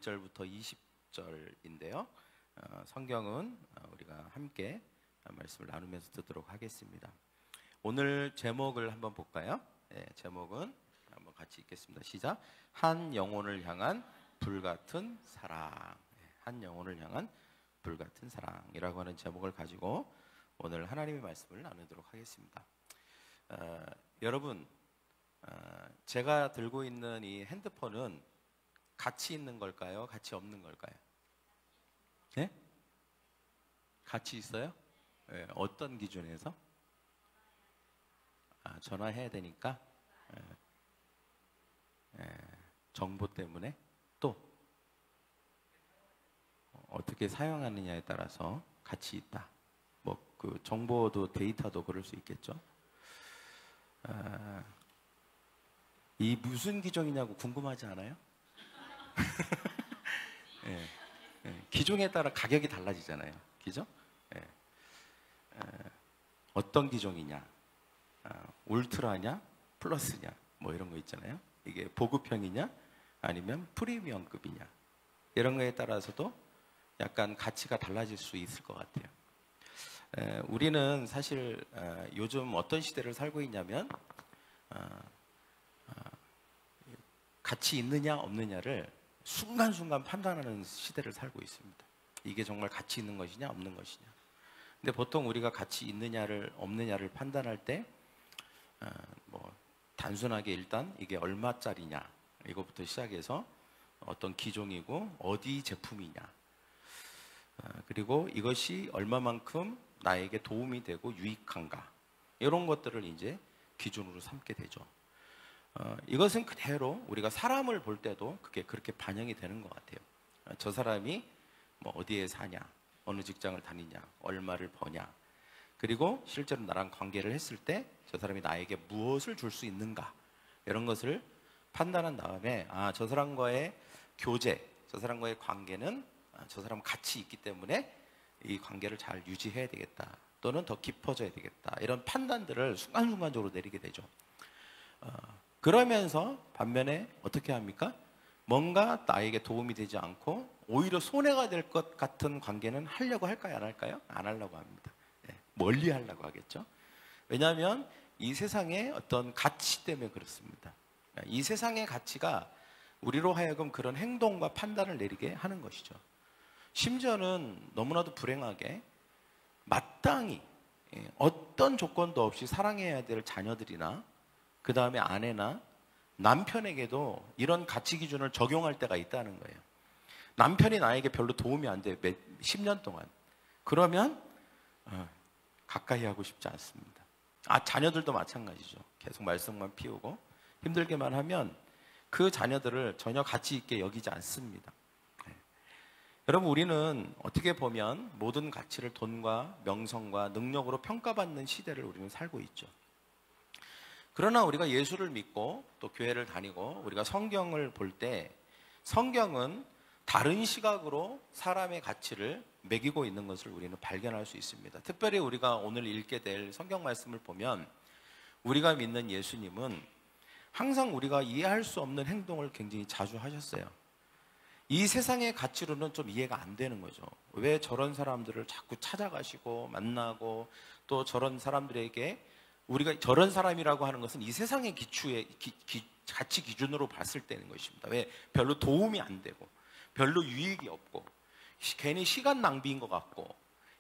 1절부터 20절인데요. 성경은 우리가 함께 말씀을 나누면서 듣도록 하겠습니다. 오늘 제목을 한번 볼까요? 네, 제목은 한번 같이 읽겠습니다. 시작. 한 영혼을 향한 불같은 사랑. 한 영혼을 향한 불같은 사랑이라고 하는 제목을 가지고 오늘 하나님의 말씀을 나누도록 하겠습니다. 여러분, 제가 들고 있는 이 핸드폰은 가치 있는 걸까요? 가치 없는 걸까요? 네? 가치 있어요? 네, 어떤 기준에서? 전화해야 되니까? 정보 때문에? 또 어떻게 사용하느냐에 따라서 가치 있다. 뭐 그 정보도 데이터도 그럴 수 있겠죠. 이 무슨 기종이냐고 궁금하지 않아요? 기종에 따라 가격이 달라지잖아요. 그죠? 어떤 기종이냐, 울트라냐, 플러스냐, 뭐 이런 거 있잖아요. 이게 보급형이냐, 아니면 프리미엄급이냐, 이런 거에 따라서도 약간 가치가 달라질 수 있을 것 같아요. 우리는 사실 요즘 어떤 시대를 살고 있냐면 가치 있느냐 없느냐를 순간순간 판단하는 시대를 살고 있습니다. 이게 정말 가치 있는 것이냐 없는 것이냐. 근데 보통 우리가 가치 있느냐를 없느냐를 판단할 때 뭐 단순하게 일단 이게 얼마짜리냐 이거부터 시작해서 어떤 기종이고 어디 제품이냐, 그리고 이것이 얼마만큼 나에게 도움이 되고 유익한가, 이런 것들을 이제 기준으로 삼게 되죠. 이것은 그대로 우리가 사람을 볼 때도 그게 그렇게 반영이 되는 것 같아요. 저 사람이 뭐 어디에 사냐, 어느 직장을 다니냐, 얼마를 버냐, 그리고 실제로 나랑 관계를 했을 때 저 사람이 나에게 무엇을 줄 수 있는가, 이런 것을 판단한 다음에 저 사람과의 교제, 저 사람과의 관계는 저 사람 가치 있기 때문에 이 관계를 잘 유지해야 되겠다, 또는 더 깊어져야 되겠다, 이런 판단들을 순간순간적으로 내리게 되죠. 그러면서 반면에 어떻게 합니까? 뭔가 나에게 도움이 되지 않고 오히려 손해가 될 것 같은 관계는 하려고 할까요? 안 할까요? 안 하려고 합니다. 멀리 하려고 하겠죠. 왜냐하면 이 세상의 어떤 가치 때문에 그렇습니다. 이 세상의 가치가 우리로 하여금 그런 행동과 판단을 내리게 하는 것이죠. 심지어는 너무나도 불행하게 마땅히 어떤 조건도 없이 사랑해야 될 자녀들이나 그 다음에 아내나 남편에게도 이런 가치 기준을 적용할 때가 있다는 거예요. 남편이 나에게 별로 도움이 안 돼, 10년 동안. 그러면 가까이 하고 싶지 않습니다. 자녀들도 마찬가지죠. 계속 말썽만 피우고 힘들게만 하면 그 자녀들을 전혀 가치 있게 여기지 않습니다. 여러분, 우리는 어떻게 보면 모든 가치를 돈과 명성과 능력으로 평가받는 시대를 우리는 살고 있죠. 그러나 우리가 예수를 믿고 또 교회를 다니고 우리가 성경을 볼 때 성경은 다른 시각으로 사람의 가치를 매기고 있는 것을 우리는 발견할 수 있습니다. 특별히 우리가 오늘 읽게 될 성경 말씀을 보면 우리가 믿는 예수님은 항상 우리가 이해할 수 없는 행동을 굉장히 자주 하셨어요. 이 세상의 가치로는 좀 이해가 안 되는 거죠. 왜 저런 사람들을 자꾸 찾아가시고 만나고 또 저런 사람들에게 우리가 저런 사람이라고 하는 것은 이 세상의 기초의 가치 기준으로 봤을 때는 것입니다. 왜? 별로 도움이 안 되고 별로 유익이 없고 괜히 시간 낭비인 것 같고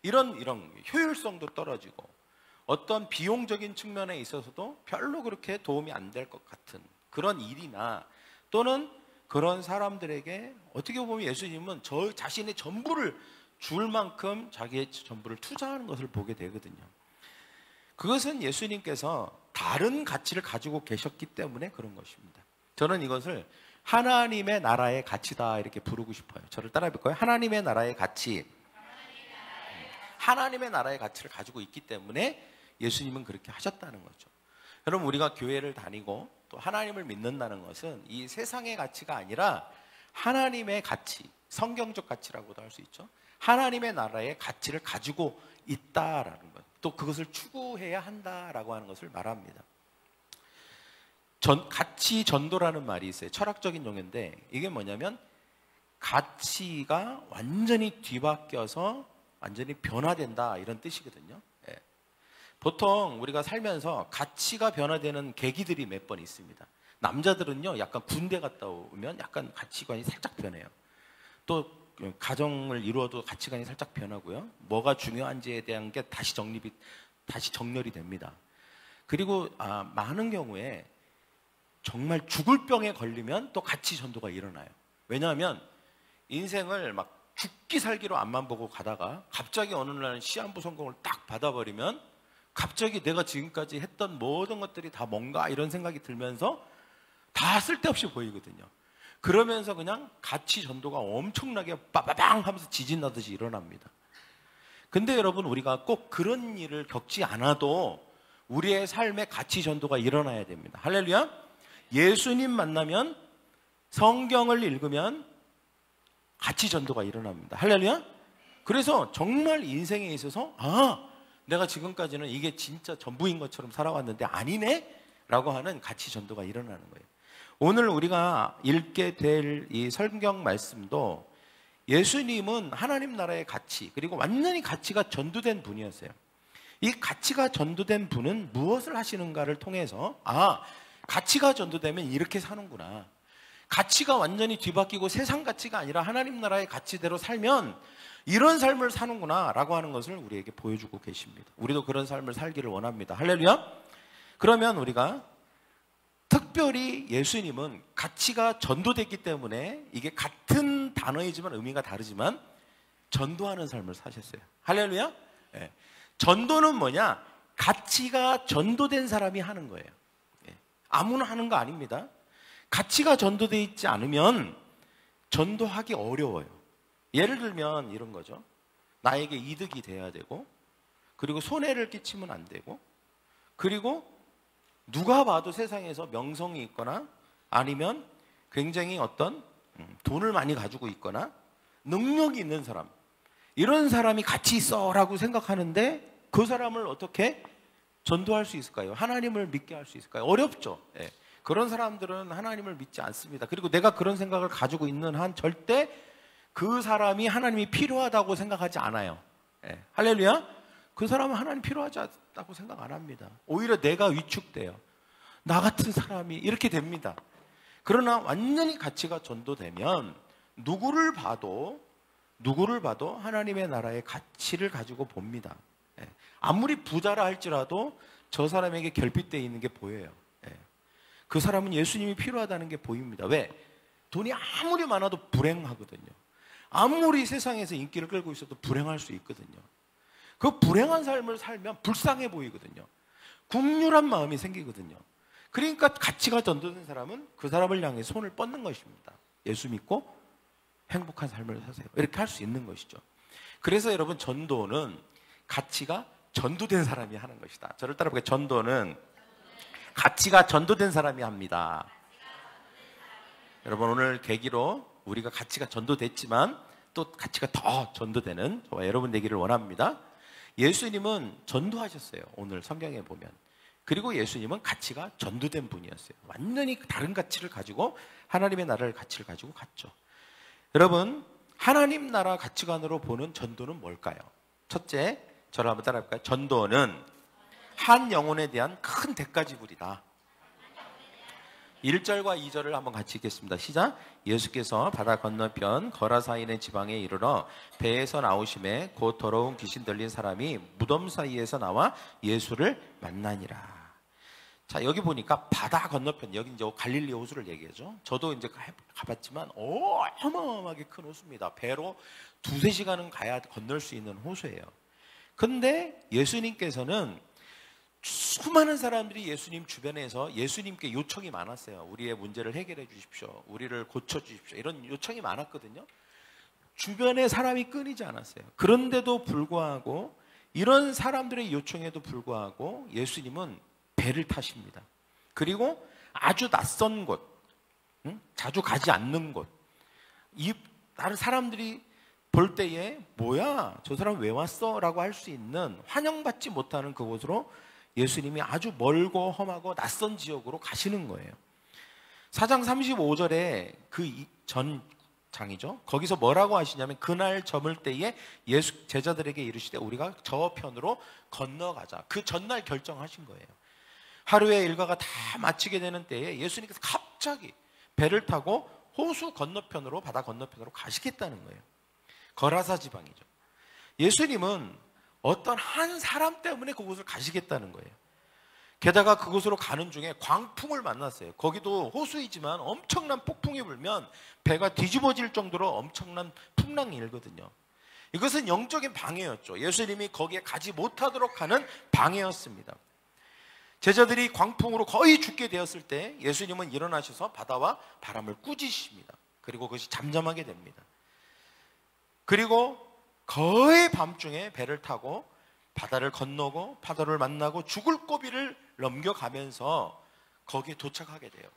이런 효율성도 떨어지고 어떤 비용적인 측면에 있어서도 별로 그렇게 도움이 안 될 것 같은 그런 일이나 또는 그런 사람들에게 어떻게 보면 예수님은 저 자신의 전부를 줄 만큼 자기의 전부를 투자하는 것을 보게 되거든요. 그것은 예수님께서 다른 가치를 가지고 계셨기 때문에 그런 것입니다. 저는 이것을 하나님의 나라의 가치다 이렇게 부르고 싶어요. 저를 따라해 볼까요? 하나님의 나라의 가치. 하나님의 나라의 가치를 가지고 있기 때문에 예수님은 그렇게 하셨다는 거죠. 여러분, 우리가 교회를 다니고 또 하나님을 믿는다는 것은 이 세상의 가치가 아니라 하나님의 가치, 성경적 가치라고도 할 수 있죠. 하나님의 나라의 가치를 가지고 있다라는 것, 또 그것을 추구해야 한다라고 하는 것을 말합니다. 가치 전도라는 말이 있어요. 철학적인 용어인데 이게 뭐냐면 가치가 완전히 뒤바뀌어서 완전히 변화된다, 이런 뜻이거든요. 예. 보통 우리가 살면서 가치가 변화되는 계기들이 몇 번 있습니다. 남자들은요, 약간 군대 갔다 오면 약간 가치관이 살짝 변해요. 또 가정을 이루어도 가치관이 살짝 변하고요. 뭐가 중요한지에 대한 게 다시 정렬이 됩니다. 그리고 많은 경우에 정말 죽을 병에 걸리면 또 가치 전도가 일어나요. 왜냐하면 인생을 막 죽기 살기로 앞만 보고 가다가 갑자기 어느 날 시한부 성공을 딱 받아버리면 갑자기 내가 지금까지 했던 모든 것들이 다 뭔가 이런 생각이 들면서 다 쓸데없이 보이거든요. 그러면서 그냥 가치 전도가 엄청나게 빠바방 하면서 지진 나듯이 일어납니다. 근데 여러분, 우리가 꼭 그런 일을 겪지 않아도 우리의 삶에 가치 전도가 일어나야 됩니다. 할렐루야. 예수님 만나면, 성경을 읽으면 가치 전도가 일어납니다. 할렐루야. 그래서 정말 인생에 있어서 내가 지금까지는 이게 진짜 전부인 것처럼 살아왔는데 아니네 라고 하는 가치 전도가 일어나는 거예요. 오늘 우리가 읽게 될 이 성경 말씀도 예수님은 하나님 나라의 가치, 그리고 완전히 가치가 전도된 분이었어요. 이 가치가 전도된 분은 무엇을 하시는가를 통해서 가치가 전도되면 이렇게 사는구나, 가치가 완전히 뒤바뀌고 세상 가치가 아니라 하나님 나라의 가치대로 살면 이런 삶을 사는구나 라고 하는 것을 우리에게 보여주고 계십니다. 우리도 그런 삶을 살기를 원합니다. 할렐루야. 그러면 우리가 특별히 예수님은 가치가 전도됐기 때문에, 이게 같은 단어이지만 의미가 다르지만 전도하는 삶을 사셨어요. 할렐루야. 네. 전도는 뭐냐? 가치가 전도된 사람이 하는 거예요. 네. 아무나 하는 거 아닙니다. 가치가 전도되어 있지 않으면 전도하기 어려워요. 예를 들면 이런 거죠. 나에게 이득이 돼야 되고, 그리고 손해를 끼치면 안 되고, 그리고 누가 봐도 세상에서 명성이 있거나 아니면 굉장히 어떤 돈을 많이 가지고 있거나 능력이 있는 사람, 이런 사람이 가치 있어 라고 생각하는데 그 사람을 어떻게 전도할 수 있을까요? 하나님을 믿게 할 수 있을까요? 어렵죠. 예. 그런 사람들은 하나님을 믿지 않습니다. 그리고 내가 그런 생각을 가지고 있는 한 절대 그 사람이 하나님이 필요하다고 생각하지 않아요. 예. 할렐루야. 그 사람은 하나님 필요하지 않다고 생각 안 합니다. 오히려 내가 위축돼요. 나 같은 사람이 이렇게 됩니다. 그러나 완전히 가치가 전도되면 누구를 봐도 하나님의 나라의 가치를 가지고 봅니다. 예. 아무리 부자라 할지라도 저 사람에게 결핍되어 있는 게 보여요. 예. 그 사람은 예수님이 필요하다는 게 보입니다. 왜? 돈이 아무리 많아도 불행하거든요. 아무리 세상에서 인기를 끌고 있어도 불행할 수 있거든요. 그 불행한 삶을 살면 불쌍해 보이거든요. 국률한 마음이 생기거든요. 그러니까 가치가 전도된 사람은 그 사람을 향해 손을 뻗는 것입니다. 예수 믿고 행복한 삶을 사세요. 이렇게 할 수 있는 것이죠. 그래서 여러분, 전도는 가치가 전도된 사람이 하는 것이다. 저를 따라 볼게요. 전도는 가치가 전도된 사람이 합니다. 여러분, 오늘 계기로 우리가 가치가 전도됐지만 또 가치가 더 전도되는 저와 여러분 되기를 원합니다. 예수님은 전도하셨어요. 오늘 성경에 보면. 그리고 예수님은 가치가 전도된 분이었어요. 완전히 다른 가치를 가지고 하나님의 나라를 가치를 가지고 갔죠. 여러분, 하나님 나라 가치관으로 보는 전도는 뭘까요? 첫째, 저를 한번 따라해볼까요? 전도는 한 영혼에 대한 큰 대가 지불이다. 1절과 2절을 한번 같이 읽겠습니다. 시작. 예수께서 바다 건너편 거라사인의 지방에 이르러 배에서 나오심에 곧 더러운 귀신 들린 사람이 무덤 사이에서 나와 예수를 만나니라. 자, 여기 보니까 바다 건너편, 여기 이제 갈릴리 호수를 얘기하죠. 저도 이제 가봤지만 어마어마하게 큰 호수입니다. 배로 2-3시간은 가야 건널 수 있는 호수예요. 근데 예수님께서는 수많은 사람들이 예수님 주변에서 예수님께 요청이 많았어요. 우리의 문제를 해결해 주십시오. 우리를 고쳐 주십시오. 이런 요청이 많았거든요. 주변에 사람이 끊이지 않았어요. 그런데도 불구하고, 이런 사람들의 요청에도 불구하고 예수님은 배를 타십니다. 그리고 아주 낯선 곳, 자주 가지 않는 곳, 다른 사람들이 볼 때에 뭐야? 저 사람 왜 왔어? 라고 할 수 있는, 환영받지 못하는 그곳으로 예수님이 아주 멀고 험하고 낯선 지역으로 가시는 거예요. 4장 35절에 그 전 장이죠. 거기서 뭐라고 하시냐면 그날 저물 때에 예수 제자들에게 이르시되 우리가 저 편으로 건너가자. 그 전날 결정하신 거예요. 하루의 일과가 다 마치게 되는 때에 예수님께서 갑자기 배를 타고 호수 건너편으로, 바다 건너편으로 가시겠다는 거예요. 거라사 지방이죠. 예수님은 어떤 한 사람 때문에 그곳을 가시겠다는 거예요. 게다가 그곳으로 가는 중에 광풍을 만났어요. 거기도 호수이지만 엄청난 폭풍이 불면 배가 뒤집어질 정도로 엄청난 풍랑이 일거든요. 이것은 영적인 방해였죠. 예수님이 거기에 가지 못하도록 하는 방해였습니다. 제자들이 광풍으로 거의 죽게 되었을 때 예수님은 일어나셔서 바다와 바람을 꾸짖으십니다. 그리고 그것이 잠잠하게 됩니다. 그리고 거의 밤중에 배를 타고 바다를 건너고 파도를 만나고 죽을 고비를 넘겨가면서 거기에 도착하게 돼요.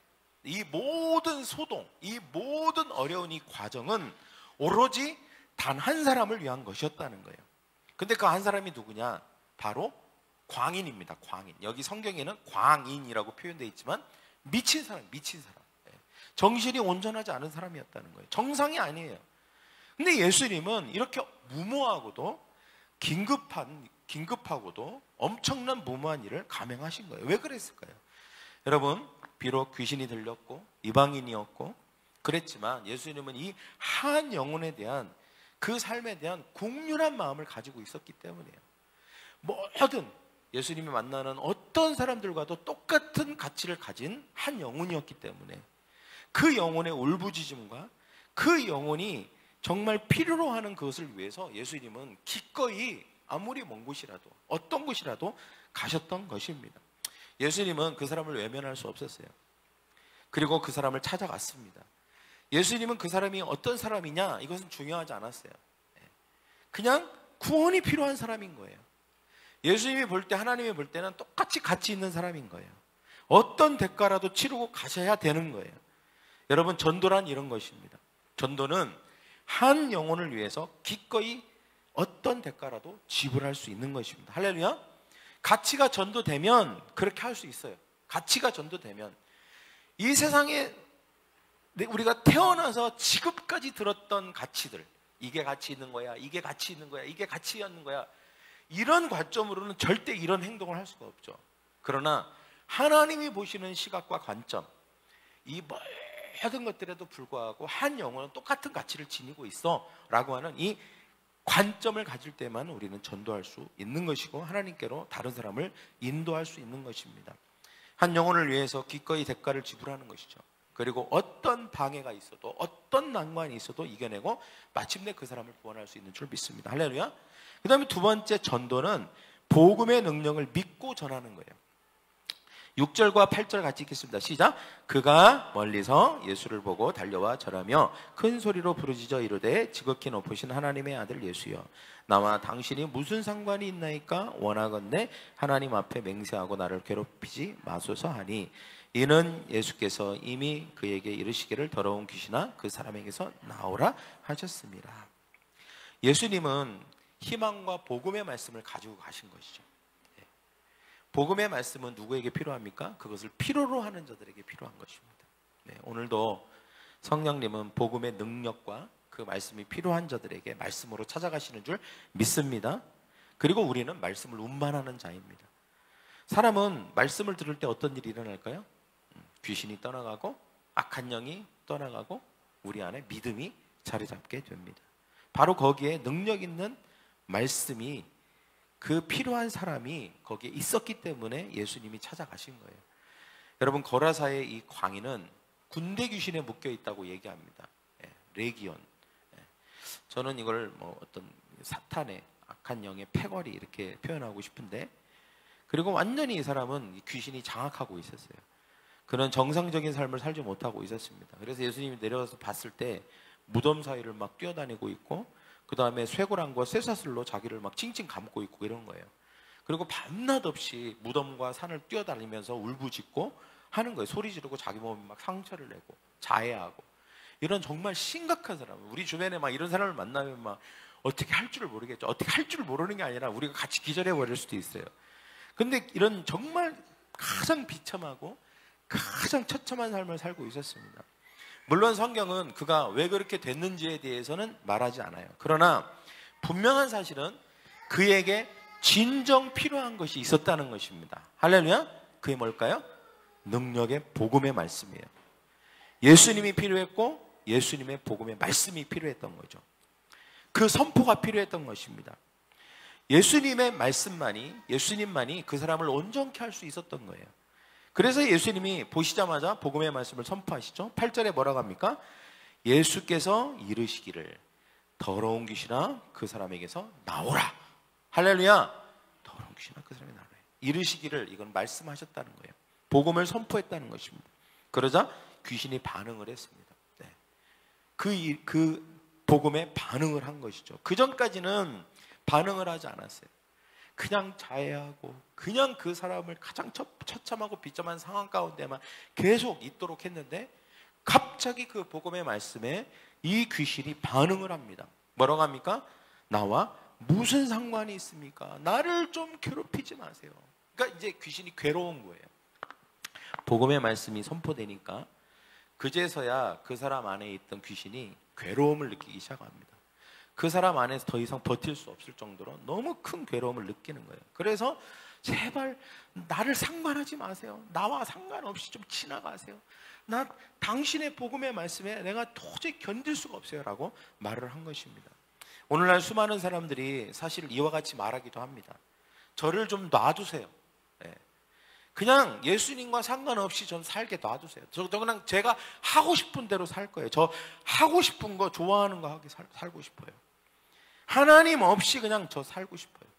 이 모든 소동, 이 모든 어려운 이 과정은 오로지 단 한 사람을 위한 것이었다는 거예요. 근데 그 한 사람이 누구냐? 바로 광인입니다. 광인. 여기 성경에는 광인이라고 표현되어 있지만 미친 사람, 미친 사람. 정신이 온전하지 않은 사람이었다는 거예요. 정상이 아니에요. 근데 예수님은 이렇게 무모하고도 긴급하고도 엄청난 무모한 일을 감행하신 거예요. 왜 그랬을까요? 여러분, 비록 귀신이 들렸고 이방인이었고 그랬지만 예수님은 이 한 영혼에 대한 그 삶에 대한 공률한 마음을 가지고 있었기 때문이에요. 모든 예수님이 만나는 어떤 사람들과도 똑같은 가치를 가진 한 영혼이었기 때문에 그 영혼의 울부짖음과 그 영혼이 정말 필요로 하는 그것을 위해서 예수님은 기꺼이 아무리 먼 곳이라도 어떤 곳이라도 가셨던 것입니다. 예수님은 그 사람을 외면할 수 없었어요. 그리고 그 사람을 찾아갔습니다. 예수님은 그 사람이 어떤 사람이냐 이것은 중요하지 않았어요. 그냥 구원이 필요한 사람인 거예요. 예수님이 볼 때, 하나님이 볼 때는 똑같이 가치 있는 사람인 거예요. 어떤 대가라도 치르고 가셔야 되는 거예요. 여러분, 전도란 이런 것입니다. 전도는 한 영혼을 위해서 기꺼이 어떤 대가라도 지불할 수 있는 것입니다. 할렐루야. 가치가 전도되면 그렇게 할 수 있어요. 가치가 전도되면 이 세상에 우리가 태어나서 지금까지 들었던 가치들, 이게 가치 있는 거야, 이게 가치 있는 거야, 이게 가치 있는 거야, 이런 관점으로는 절대 이런 행동을 할 수가 없죠. 그러나 하나님이 보시는 시각과 관점, 이 모든 것들에도 불구하고 한 영혼은 똑같은 가치를 지니고 있어 라고 하는 이 관점을 가질 때만 우리는 전도할 수 있는 것이고 하나님께로 다른 사람을 인도할 수 있는 것입니다. 한 영혼을 위해서 기꺼이 대가를 지불하는 것이죠. 그리고 어떤 방해가 있어도 어떤 난관이 있어도 이겨내고 마침내 그 사람을 구원할 수 있는 줄 믿습니다. 할렐루야. 그 다음에 두 번째 전도는 복음의 능력을 믿고 전하는 거예요. 6절과 8절 같이 읽겠습니다. 시작. 그가 멀리서 예수를 보고 달려와 절하며 큰 소리로 부르짖어 이르되 지극히 높으신 하나님의 아들 예수여, 나와 당신이 무슨 상관이 있나이까? 원하건대 하나님 앞에 맹세하고 나를 괴롭히지 마소서 하니, 이는 예수께서 이미 그에게 이르시기를 더러운 귀신아 그 사람에게서 나오라 하셨습니다. 예수님은 희망과 복음의 말씀을 가지고 가신 것이죠. 복음의 말씀은 누구에게 필요합니까? 그것을 필요로 하는 자들에게 필요한 것입니다. 오늘도 성령님은 복음의 능력과 그 말씀이 필요한 자들에게 말씀으로 찾아가시는 줄 믿습니다. 그리고 우리는 말씀을 운반하는 자입니다. 사람은 말씀을 들을 때 어떤 일이 일어날까요? 귀신이 떠나가고 악한 영이 떠나가고 우리 안에 믿음이 자리 잡게 됩니다. 바로 거기에 능력 있는 말씀이, 그 필요한 사람이 거기에 있었기 때문에 예수님이 찾아가신 거예요. 여러분, 거라사의 이 광인은 군대 귀신에 묶여 있다고 얘기합니다. 레기온. 저는 이걸 어떤 사탄의 악한 영의 패거리 이렇게 표현하고 싶은데, 그리고 완전히 이 사람은 귀신이 장악하고 있었어요. 그는 정상적인 삶을 살지 못하고 있었습니다. 그래서 예수님이 내려가서 봤을 때 무덤 사이를 막 뛰어다니고 있고, 그 다음에 쇠고랑과 쇠사슬로 자기를 막 칭칭 감고 있고 이런 거예요. 그리고 밤낮 없이 무덤과 산을 뛰어다니면서 울부짖고 하는 거예요. 소리 지르고 자기 몸에 막 상처를 내고 자해하고, 이런 정말 심각한 사람. 우리 주변에 막 이런 사람을 만나면 막 어떻게 할 줄을 모르겠죠. 어떻게 할 줄을 모르는 게 아니라 우리가 같이 기절해 버릴 수도 있어요. 근데 이런 정말 가장 비참하고 가장 처참한 삶을 살고 있었습니다. 물론 성경은 그가 왜 그렇게 됐는지에 대해서는 말하지 않아요. 그러나 분명한 사실은 그에게 진정 필요한 것이 있었다는 것입니다. 할렐루야. 그게 뭘까요? 능력의 복음의 말씀이에요. 예수님이 필요했고 예수님의 복음의 말씀이 필요했던 거죠. 그 선포가 필요했던 것입니다. 예수님의 말씀만이, 예수님만이 그 사람을 온전케 할 수 있었던 거예요. 그래서 예수님이 보시자마자 복음의 말씀을 선포하시죠. 8절에 뭐라고 합니까? 예수께서 이르시기를 더러운 귀신아 그 사람에게서 나오라. 할렐루야. 더러운 귀신아 그 사람에게 나오라. 이르시기를, 이건 말씀하셨다는 거예요. 복음을 선포했다는 것입니다. 그러자 귀신이 반응을 했습니다. 네. 그 복음에 반응을 한 것이죠. 그 전까지는 반응을 하지 않았어요. 그냥 자해하고 그냥 그 사람을 가장 처참하고 비참한 상황 가운데만 계속 있도록 했는데 갑자기 그 복음의 말씀에 이 귀신이 반응을 합니다. 뭐라고 합니까? 나와 무슨 상관이 있습니까? 나를 좀 괴롭히지 마세요. 그러니까 이제 귀신이 괴로운 거예요. 복음의 말씀이 선포되니까 그제서야 그 사람 안에 있던 귀신이 괴로움을 느끼기 시작합니다. 그 사람 안에서 더 이상 버틸 수 없을 정도로 너무 큰 괴로움을 느끼는 거예요. 그래서 제발 나를 상관하지 마세요. 나와 상관없이 좀 지나가세요. 나 당신의 복음의 말씀에 내가 도저히 견딜 수가 없어요 라고 말을 한 것입니다. 오늘날 수많은 사람들이 사실 이와 같이 말하기도 합니다. 저를 좀 놔두세요. 그냥 예수님과 상관없이 전 살게 놔두세요. 저 그냥 제가 하고 싶은 대로 살 거예요. 저 하고 싶은 거, 좋아하는 거 하게 살고 싶어요. 하나님 없이 그냥 저 살고 싶어요.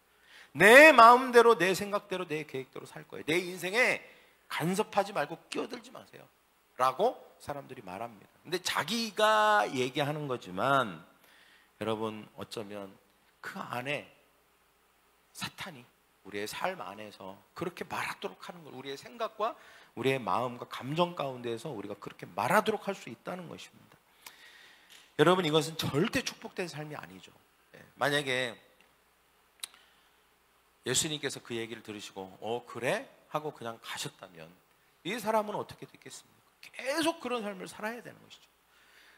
내 마음대로, 내 생각대로, 내 계획대로 살 거예요. 내 인생에 간섭하지 말고 끼어들지 마세요 라고 사람들이 말합니다. 근데 자기가 얘기하는 거지만 여러분 어쩌면 그 안에 사탄이 우리의 삶 안에서 그렇게 말하도록 하는 것, 우리의 생각과 우리의 마음과 감정 가운데에서 우리가 그렇게 말하도록 할 수 있다는 것입니다. 여러분 이것은 절대 축복된 삶이 아니죠. 만약에 예수님께서 그 얘기를 들으시고 그래? 하고 그냥 가셨다면 이 사람은 어떻게 됐겠습니까? 계속 그런 삶을 살아야 되는 것이죠.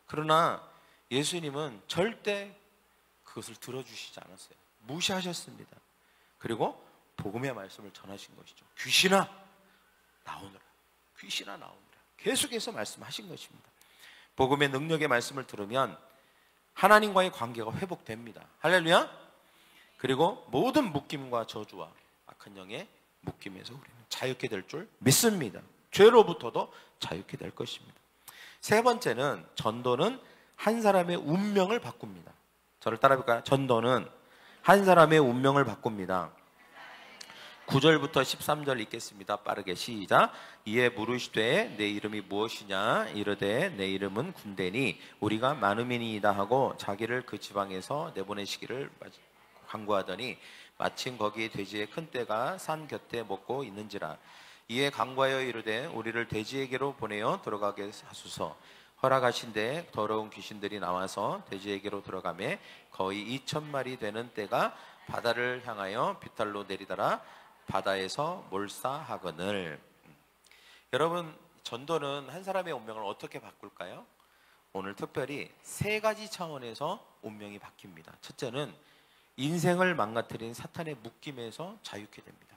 그러나 예수님은 절대 그것을 들어주시지 않았어요. 무시하셨습니다. 그리고 복음의 말씀을 전하신 것이죠. 귀신아 나오너라. 귀신아 나오너라. 계속해서 말씀하신 것입니다. 복음의 능력의 말씀을 들으면 하나님과의 관계가 회복됩니다. 할렐루야. 그리고 모든 묶임과 저주와 악한 영의 묶임에서 우리는 자유케 될 줄 믿습니다. 죄로부터도 자유케 될 것입니다. 세 번째는 전도는 한 사람의 운명을 바꿉니다. 저를 따라해볼까요? 전도는 한 사람의 운명을 바꿉니다. 9절부터 13절 읽겠습니다. 빠르게 시작. 이에 물으시되 내 이름이 무엇이냐 이르되 내 이름은 군대니 우리가 많음이니이다 하고 자기를 그 지방에서 내보내시기를 간구하더니 마침 거기 돼지의 큰 떼가 산 곁에 먹고 있는지라. 이에 간구하여 이르되 우리를 돼지에게로 보내어 들어가게 하소서. 허락하신데 더러운 귀신들이 나와서 돼지에게로 들어가매 거의 2,000마리 되는 떼가 바다를 향하여 비탈로 내리더라. 바다에서 몰사하거늘. 여러분 전도는 한 사람의 운명을 어떻게 바꿀까요? 오늘 특별히 세 가지 차원에서 운명이 바뀝니다. 첫째는 인생을 망가뜨린 사탄의 묶임에서 자유케 됩니다.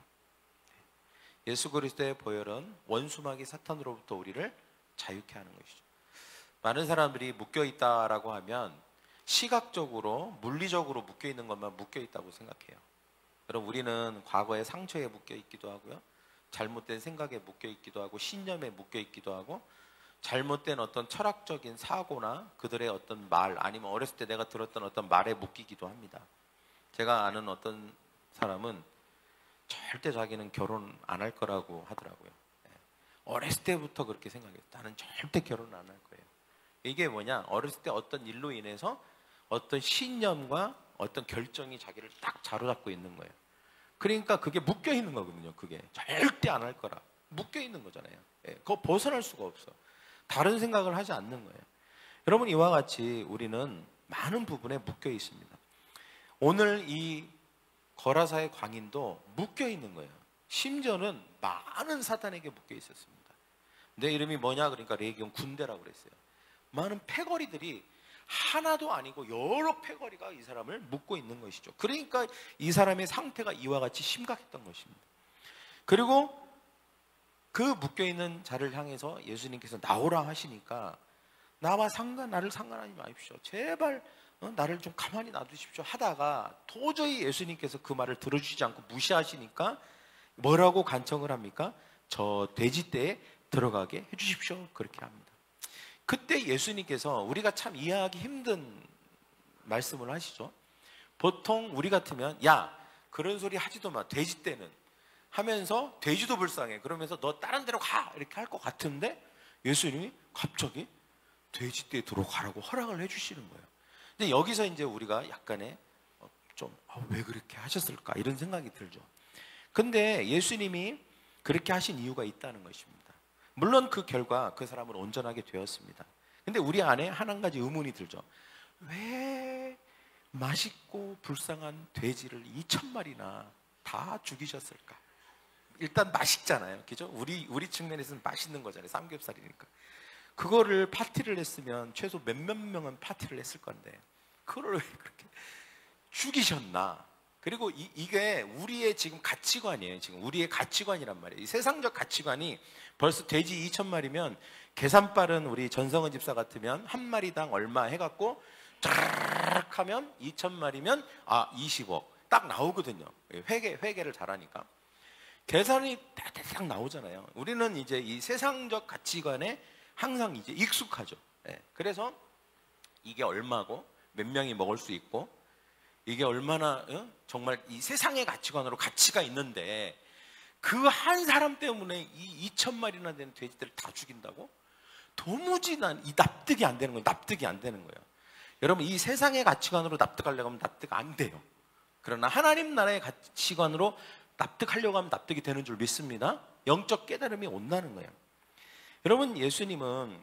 예수 그리스도의 보혈은 원수마귀 사탄으로부터 우리를 자유케 하는 것이죠. 많은 사람들이 묶여있다라고 하면 시각적으로 물리적으로 묶여있는 것만 묶여있다고 생각해요. 여러분 우리는 과거의 상처에 묶여있기도 하고요, 잘못된 생각에 묶여있기도 하고 신념에 묶여있기도 하고 잘못된 어떤 철학적인 사고나 그들의 어떤 말 아니면 어렸을 때 내가 들었던 어떤 말에 묶이기도 합니다. 제가 아는 어떤 사람은 절대 자기는 결혼 안 할 거라고 하더라고요. 어렸을 때부터 그렇게 생각해요. 나는 절대 결혼 안 할 거예요. 이게 뭐냐, 어렸을 때 어떤 일로 인해서 어떤 신념과 어떤 결정이 자기를 딱 자로잡고 있는 거예요. 그러니까 그게 묶여 있는 거거든요. 그게 절대 안 할 거라 묶여 있는 거잖아요. 그거 벗어날 수가 없어. 다른 생각을 하지 않는 거예요. 여러분 이와 같이 우리는 많은 부분에 묶여 있습니다. 오늘 이 거라사의 광인도 묶여 있는 거예요. 심지어는 많은 사탄에게 묶여 있었습니다. 내 이름이 뭐냐 그러니까 레기온 군대라고 그랬어요. 많은 패거리들이 하나도 아니고 여러 패거리가 이 사람을 묶고 있는 것이죠. 그러니까 이 사람의 상태가 이와 같이 심각했던 것입니다. 그리고 그 묶여있는 자를 향해서 예수님께서 나오라 하시니까 나를 상관하지 마십시오. 제발 나를 좀 가만히 놔두십시오 하다가 도저히 예수님께서 그 말을 들어주지 않고 무시하시니까 뭐라고 간청을 합니까? 저 돼지떼에 들어가게 해주십시오. 그렇게 합니다. 그때 예수님께서 우리가 참 이해하기 힘든 말씀을 하시죠. 보통 우리 같으면 야 그런 소리 하지도 마, 돼지떼는 하면서 돼지도 불쌍해, 그러면서 너 다른 데로 가 이렇게 할 것 같은데 예수님이 갑자기 돼지떼에 들어가라고 허락을 해주시는 거예요. 근데 여기서 이제 우리가 약간의 왜 그렇게 하셨을까 이런 생각이 들죠. 근데 예수님이 그렇게 하신 이유가 있다는 것입니다. 물론 그 결과 그 사람은 온전하게 되었습니다. 근데 우리 안에 한 가지 의문이 들죠. 왜 맛있고 불쌍한 돼지를 2,000마리나 다 죽이셨을까? 일단 맛있잖아요, 그죠? 우리 측면에서는 맛있는 거잖아요, 삼겹살이니까. 그거를 파티를 했으면 최소 몇몇 명은 파티를 했을 건데 그걸 왜 그렇게 죽이셨나? 그리고 이게 우리의 지금 가치관이에요. 지금 우리의 가치관이란 말이에요. 이 세상적 가치관이 벌써 돼지 2,000마리면 계산 빠른 우리 전성은 집사 같으면 한 마리당 얼마 해갖고 쫙 하면 2,000마리면 20억 딱 나오거든요. 회계를 잘하니까 계산이 딱 나오잖아요. 우리는 이제 이 세상적 가치관에 항상 이제 익숙하죠. 그래서 이게 얼마고 몇 명이 먹을 수 있고 이게 얼마나 정말 이 세상의 가치관으로 가치가 있는데 그 한 사람 때문에 이 2,000마리나 되는 돼지들을 다 죽인다고? 도무지 난 이 납득이 안 되는 거예요. 납득이 안 되는 거예요. 여러분 이 세상의 가치관으로 납득하려고 하면 납득 안 돼요. 그러나 하나님 나라의 가치관으로 납득하려고 하면 납득이 되는 줄 믿습니다. 영적 깨달음이 온다는 거예요. 여러분 예수님은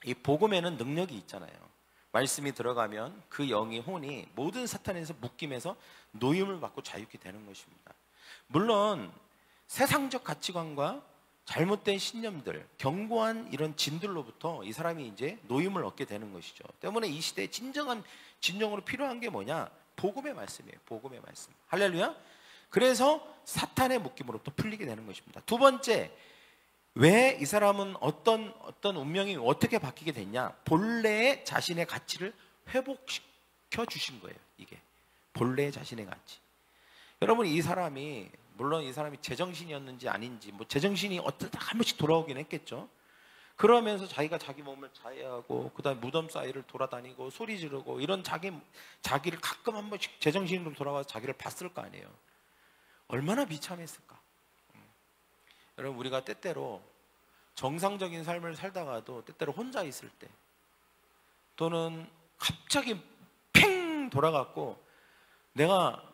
이 복음에는 능력이 있잖아요. 말씀이 들어가면 그 영이 혼이 모든 사탄에서 묶임에서 노임을 받고 자유케 되는 것입니다. 물론 세상적 가치관과 잘못된 신념들, 견고한 이런 진들로부터 이 사람이 이제 노임을 얻게 되는 것이죠. 때문에 이 시대에 진정한 진정으로 필요한 게 뭐냐? 복음의 말씀이에요. 복음의 말씀. 할렐루야. 그래서 사탄의 묶임으로부터 풀리게 되는 것입니다. 두 번째, 왜 이 사람은 어떤 운명이 어떻게 바뀌게 됐냐? 본래의 자신의 가치를 회복시켜 주신 거예요. 이게 본래의 자신의 가치. 여러분 이 사람이 물론 이 사람이 제정신이었는지 아닌지 뭐 제정신이 어쩌다 한 번씩 돌아오긴 했겠죠. 그러면서 자기가 자기 몸을 자해하고 그다음에 무덤 사이를 돌아다니고 소리 지르고 이런 자기를 가끔 한 번씩 제정신으로 돌아와서 자기를 봤을 거 아니에요. 얼마나 비참했을까. 여러분 우리가 때때로 정상적인 삶을 살다가도 때때로 혼자 있을 때 또는 갑자기 팽 돌아갔고 내가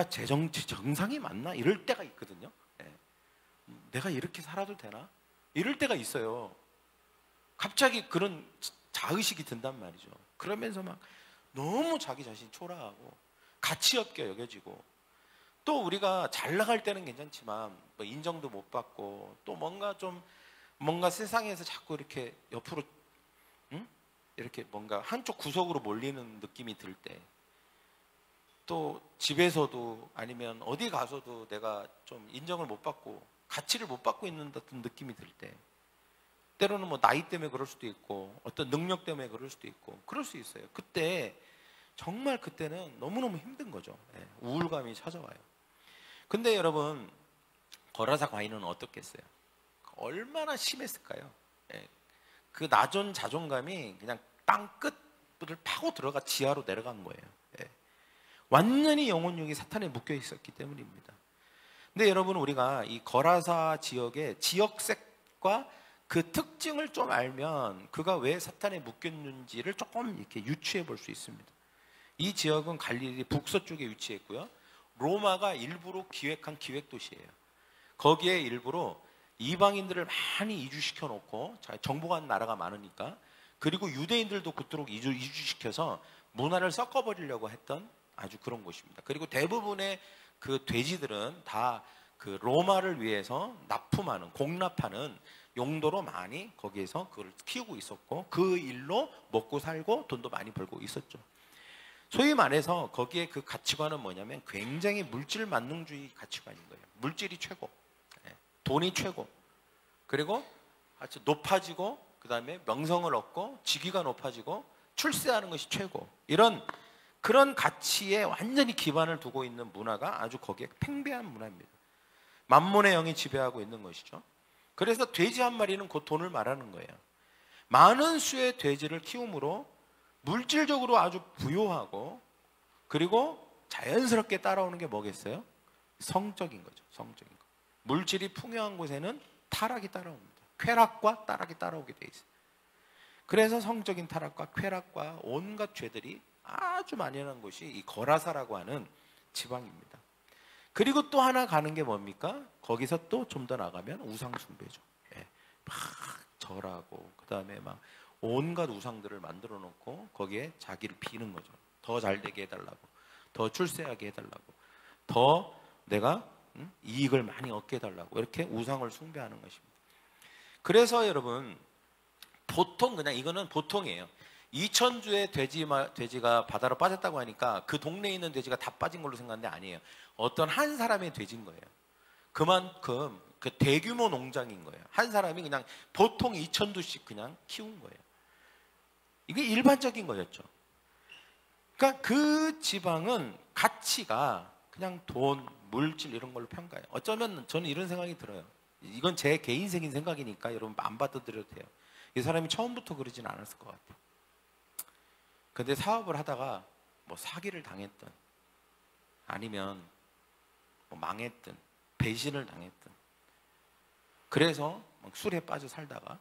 정상이 맞나? 이럴 때가 있거든요. 내가 이렇게 살아도 되나? 이럴 때가 있어요. 갑자기 그런 자의식이 든단 말이죠. 그러면서 막 너무 자기 자신 초라하고 가치 없게 여겨지고 또 우리가 잘 나갈 때는 괜찮지만 뭐 인정도 못 받고 또 뭔가 세상에서 자꾸 이렇게 옆으로 이렇게 뭔가 한쪽 구석으로 몰리는 느낌이 들 때 또 집에서도 아니면 어디 가서도 내가 좀 인정을 못 받고 가치를 못 받고 있는 듯한 느낌이 들 때 때로는 뭐 나이 때문에 그럴 수도 있고 어떤 능력 때문에 그럴 수도 있고 그럴 수 있어요. 그때 정말 그때는 너무너무 힘든 거죠. 우울감이 찾아와요. 근데 여러분 거라사 과인은 어떻겠어요? 얼마나 심했을까요? 그 낮은 자존감이 그냥 땅 끝을 파고 들어가 지하로 내려간 거예요. 완전히 영혼육이 사탄에 묶여 있었기 때문입니다. 근데 여러분 우리가 이 거라사 지역의 지역색과 그 특징을 좀 알면 그가 왜 사탄에 묶였는지를 조금 이렇게 유추해 볼 수 있습니다. 이 지역은 갈릴리 북서쪽에 위치해 있고요. 로마가 일부러 기획한 기획도시예요. 거기에 일부러 이방인들을 많이 이주시켜 놓고 정복한 나라가 많으니까 그리고 유대인들도 그토록 이주시켜서 문화를 섞어버리려고 했던 아주 그런 곳입니다. 그리고 대부분의 그 돼지들은 다 그 로마를 위해서 납품하는, 공납하는 용도로 많이 거기에서 그걸 키우고 있었고, 그 일로 먹고 살고 돈도 많이 벌고 있었죠. 소위 말해서 거기에 그 가치관은 뭐냐면 굉장히 물질 만능주의 가치관인 거예요. 물질이 최고, 돈이 최고, 그리고 아주 높아지고, 그 다음에 명성을 얻고, 직위가 높아지고, 출세하는 것이 최고, 이런 그런 가치에 완전히 기반을 두고 있는 문화가 아주 거기에 팽배한 문화입니다. 만몬의 영이 지배하고 있는 것이죠. 그래서 돼지 한 마리는 곧 돈을 말하는 거예요. 많은 수의 돼지를 키움으로 물질적으로 아주 부유하고, 그리고 자연스럽게 따라오는 게 뭐겠어요? 성적인 거죠. 성적인 거. 물질이 풍요한 곳에는 타락이 따라옵니다. 쾌락과 타락이 따라오게 돼 있어요. 그래서 성적인 타락과 쾌락과 온갖 죄들이 아주 만연한 곳이 이 거라사라고 하는 지방입니다. 그리고 또 하나 가는 게 뭡니까? 거기서 또 좀 더 나가면 우상 숭배죠. 막 절하고, 그 다음에 막 온갖 우상들을 만들어 놓고 거기에 자기를 비는 거죠. 더 잘되게 해달라고, 더 출세하게 해달라고, 더 내가 이익을 많이 얻게 해달라고, 이렇게 우상을 숭배하는 것입니다. 그래서 여러분, 보통 그냥 이거는 보통이에요. 2000주의 돼지가 바다로 빠졌다고 하니까 그 동네에 있는 돼지가 다 빠진 걸로 생각하는데 아니에요. 어떤 한 사람의 돼지인 거예요. 그만큼 그 대규모 농장인 거예요. 한 사람이 그냥 보통 2000두씩 그냥 키운 거예요. 이게 일반적인 거였죠. 그러니까 그 지방은 가치가 그냥 돈, 물질 이런 걸로 평가해요. 어쩌면 저는 이런 생각이 들어요. 이건 제 개인적인 생각이니까 여러분 안 받아들여도 돼요. 이 사람이 처음부터 그러진 않았을 것 같아요. 근데 사업을 하다가 뭐 사기를 당했든, 아니면 뭐 망했든, 배신을 당했든, 그래서 막 술에 빠져 살다가,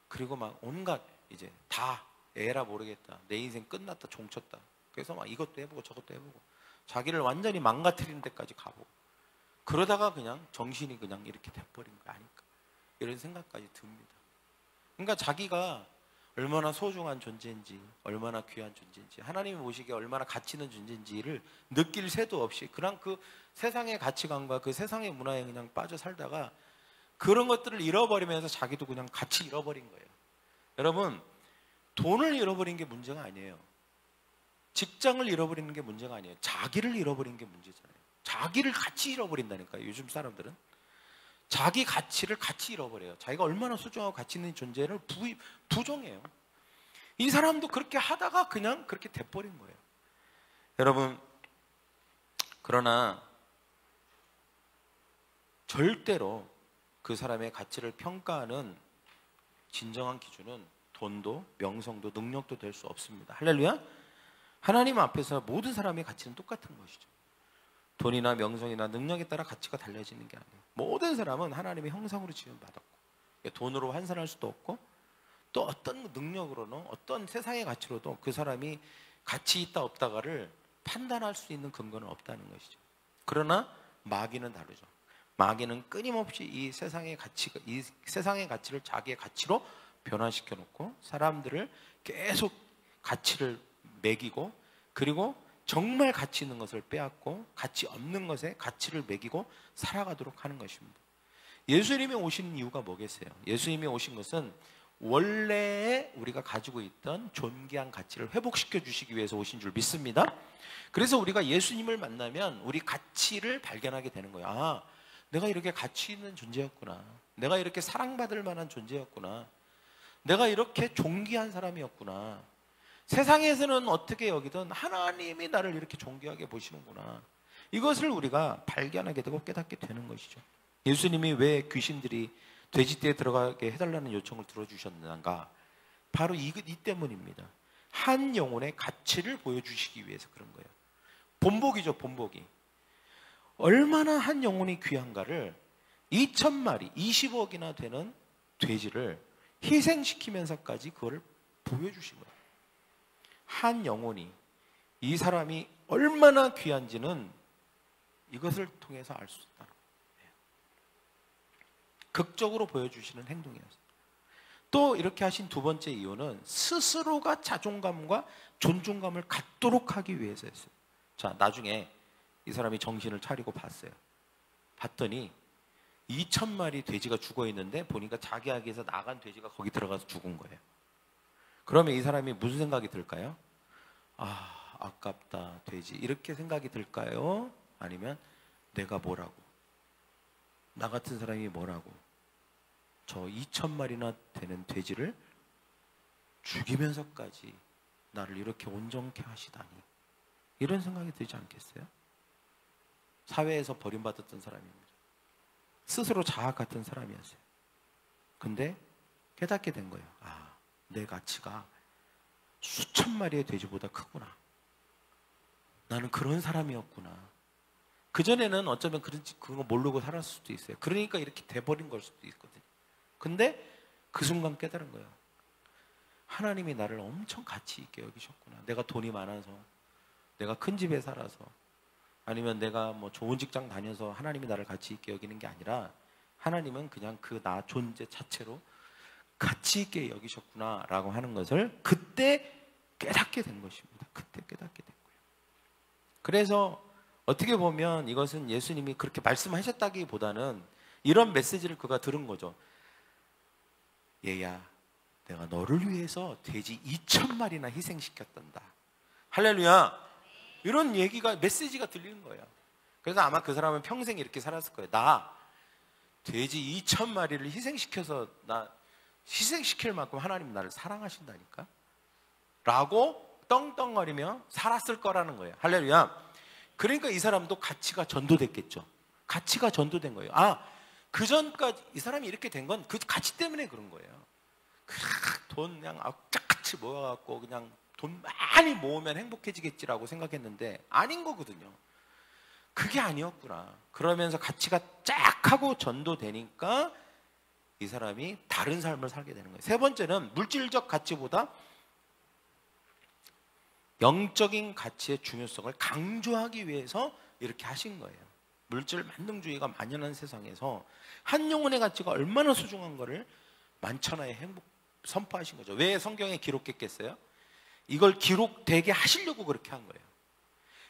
그리고 막 온갖 이제 다 에라 모르겠다, 내 인생 끝났다, 종쳤다, 그래서 막 이것도 해보고 저것도 해보고 자기를 완전히 망가뜨리는 데까지 가보고, 그러다가 그냥 정신이 그냥 이렇게 돼버린 거 아닐까, 이런 생각까지 듭니다. 그러니까 자기가 얼마나 소중한 존재인지, 얼마나 귀한 존재인지, 하나님이 보시기에 얼마나 가치 있는 존재인지를 느낄 새도 없이 그냥 그 세상의 가치관과 그 세상의 문화에 그냥 빠져 살다가 그런 것들을 잃어버리면서 자기도 그냥 같이 잃어버린 거예요. 여러분, 돈을 잃어버린 게 문제가 아니에요. 직장을 잃어버리는 게 문제가 아니에요. 자기를 잃어버린 게 문제잖아요. 자기를 같이 잃어버린다니까요. 요즘 사람들은 자기 가치를 같이 잃어버려요. 자기가 얼마나 소중하고 가치 있는 존재를 부정해요. 이 사람도 그렇게 하다가 그냥 그렇게 돼버린 거예요. 여러분, 그러나 절대로 그 사람의 가치를 평가하는 진정한 기준은 돈도 명성도 능력도 될 수 없습니다. 할렐루야. 하나님 앞에서 모든 사람의 가치는 똑같은 것이죠. 돈이나 명성이나 능력에 따라 가치가 달라지는 게 아니에요. 모든 사람은 하나님의 형상으로 지음받았고, 돈으로 환산할 수도 없고, 또 어떤 능력으로는 어떤 세상의 가치로도 그 사람이 가치 있다 없다가를 판단할 수 있는 근거는 없다는 것이죠. 그러나 마귀는 다르죠. 마귀는 끊임없이 이 세상의 가치를 자기의 가치로 변화시켜 놓고 사람들을 계속 가치를 매기고, 그리고 정말 가치 있는 것을 빼앗고 가치 없는 것에 가치를 매기고 살아가도록 하는 것입니다. 예수님이 오신 이유가 뭐겠어요? 예수님이 오신 것은 원래 우리가 가지고 있던 존귀한 가치를 회복시켜 주시기 위해서 오신 줄 믿습니다. 그래서 우리가 예수님을 만나면 우리 가치를 발견하게 되는 거예요. 아, 내가 이렇게 가치 있는 존재였구나. 내가 이렇게 사랑받을 만한 존재였구나. 내가 이렇게 존귀한 사람이었구나. 세상에서는 어떻게 여기든 하나님이 나를 이렇게 존귀하게 보시는구나. 이것을 우리가 발견하게 되고 깨닫게 되는 것이죠. 예수님이 왜 귀신들이 돼지떼에 들어가게 해달라는 요청을 들어주셨는가? 바로 이 때문입니다. 한 영혼의 가치를 보여주시기 위해서 그런 거예요. 본보기죠, 본보기. 얼마나 한 영혼이 귀한가를 2000마리, 20억이나 되는 돼지를 희생시키면서까지 그거를 보여주신 거예요. 한 영혼이, 이 사람이 얼마나 귀한지는 이것을 통해서 알 수 있다. 극적으로 보여주시는 행동이었어요. 또 이렇게 하신 두 번째 이유는 스스로가 자존감과 존중감을 갖도록 하기 위해서였어요. 자, 나중에 이 사람이 정신을 차리고 봤어요. 봤더니 2,000마리 돼지가 죽어 있는데 보니까 자기 아기에서 나간 돼지가 거기 들어가서 죽은 거예요. 그러면 이 사람이 무슨 생각이 들까요? 아, 아깝다 돼지, 이렇게 생각이 들까요? 아니면 내가 뭐라고, 나 같은 사람이 뭐라고 저 2,000마리나 되는 돼지를 죽이면서까지 나를 이렇게 온전케 하시다니, 이런 생각이 들지 않겠어요? 사회에서 버림받았던 사람입니다. 스스로 자학 같은 사람이었어요. 근데 깨닫게 된 거예요. 아, 내 가치가 수천 마리의 돼지보다 크구나. 나는 그런 사람이었구나. 그전에는 어쩌면 그거 모르고 살았을 수도 있어요. 그러니까 이렇게 돼버린 걸 수도 있거든요. 근데 그 순간 깨달은 거예요. 하나님이 나를 엄청 가치 있게 여기셨구나. 내가 돈이 많아서, 내가 큰 집에 살아서, 아니면 내가 뭐 좋은 직장 다녀서 하나님이 나를 가치 있게 여기는 게 아니라 하나님은 그냥 그 나 존재 자체로 가치 있게 여기셨구나 라고 하는 것을 그때 깨닫게 된 것입니다. 그때 깨닫게 된 거예요. 그래서 어떻게 보면 이것은 예수님이 그렇게 말씀하셨다기보다는 이런 메시지를 그가 들은 거죠. 얘야, 내가 너를 위해서 돼지 2,000마리나 희생시켰단다. 할렐루야. 이런 얘기가, 메시지가 들리는 거예요. 그래서 아마 그 사람은 평생 이렇게 살았을 거예요. 나 돼지 2,000마리를 희생시켜서 나 희생시킬 만큼 하나님 나를 사랑하신다니까 라고 떵떵거리며 살았을 거라는 거예요. 할렐루야. 그러니까 이 사람도 가치가 전도됐겠죠. 가치가 전도된 거예요. 아, 그 전까지 이 사람이 이렇게 된 건 그 가치 때문에 그런 거예요. 돈 그냥 악착같이 모여갖고 그냥 돈 많이 모으면 행복해지겠지라고 생각했는데 아닌 거거든요. 그게 아니었구나. 그러면서 가치가 쫙 하고 전도되니까 이 사람이 다른 삶을 살게 되는 거예요. 세 번째는 물질적 가치보다 영적인 가치의 중요성을 강조하기 위해서 이렇게 하신 거예요. 물질 만능주의가 만연한 세상에서 한 영혼의 가치가 얼마나 소중한 거를 만천하에 행복 선포하신 거죠. 왜 성경에 기록했겠어요? 이걸 기록되게 하시려고 그렇게 한 거예요.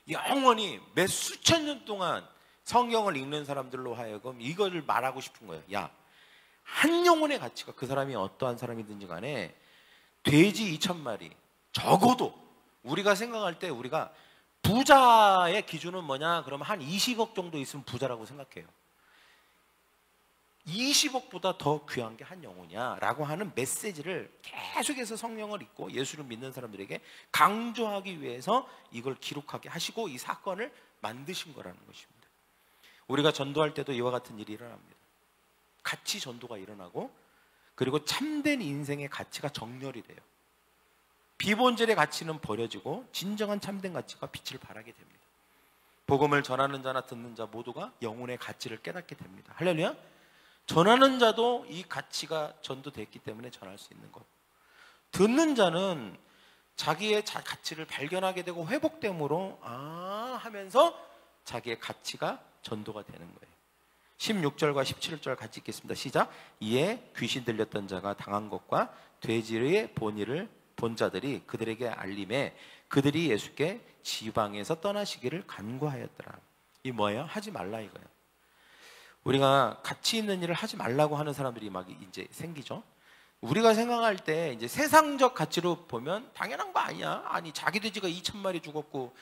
영원히 몇 수천 년 동안 성경을 읽는 사람들로 하여금 이거를 말하고 싶은 거예요. 야, 한 영혼의 가치가, 그 사람이 어떠한 사람이든지 간에 돼지 2,000마리, 적어도 우리가 생각할 때 우리가 부자의 기준은 뭐냐? 그러면 한 20억 정도 있으면 부자라고 생각해요. 20억보다 더 귀한 게 한 영혼이야 라고 하는 메시지를 계속해서 성령을 읽고 예수를 믿는 사람들에게 강조하기 위해서 이걸 기록하게 하시고 이 사건을 만드신 거라는 것입니다. 우리가 전도할 때도 이와 같은 일이 일어납니다. 가치 전도가 일어나고, 그리고 참된 인생의 가치가 정렬이 돼요. 비본질의 가치는 버려지고 진정한 참된 가치가 빛을 발하게 됩니다. 복음을 전하는 자나 듣는 자 모두가 영혼의 가치를 깨닫게 됩니다. 할렐루야. 전하는 자도 이 가치가 전도됐기 때문에 전할 수 있는 것. 듣는 자는 자기의 가치를 발견하게 되고 회복됨으로 하면서 자기의 가치가 전도가 되는 거예요. 16절과 17절 같이 읽겠습니다. 시작. 이에 귀신 들렸던 자가 당한 것과 돼지의 본의를 본 자들이 그들에게 알림해 그들이 예수께 지방에서 떠나시기를 간구하였더라. 이 뭐예요? 하지 말라 이거예요. 우리가 가치 있는 일을 하지 말라고 하는 사람들이 막 이제 생기죠. 우리가 생각할 때 이제 세상적 가치로 보면 당연한 거 아니야. 아니, 자기 돼지가 2,000마리 죽었고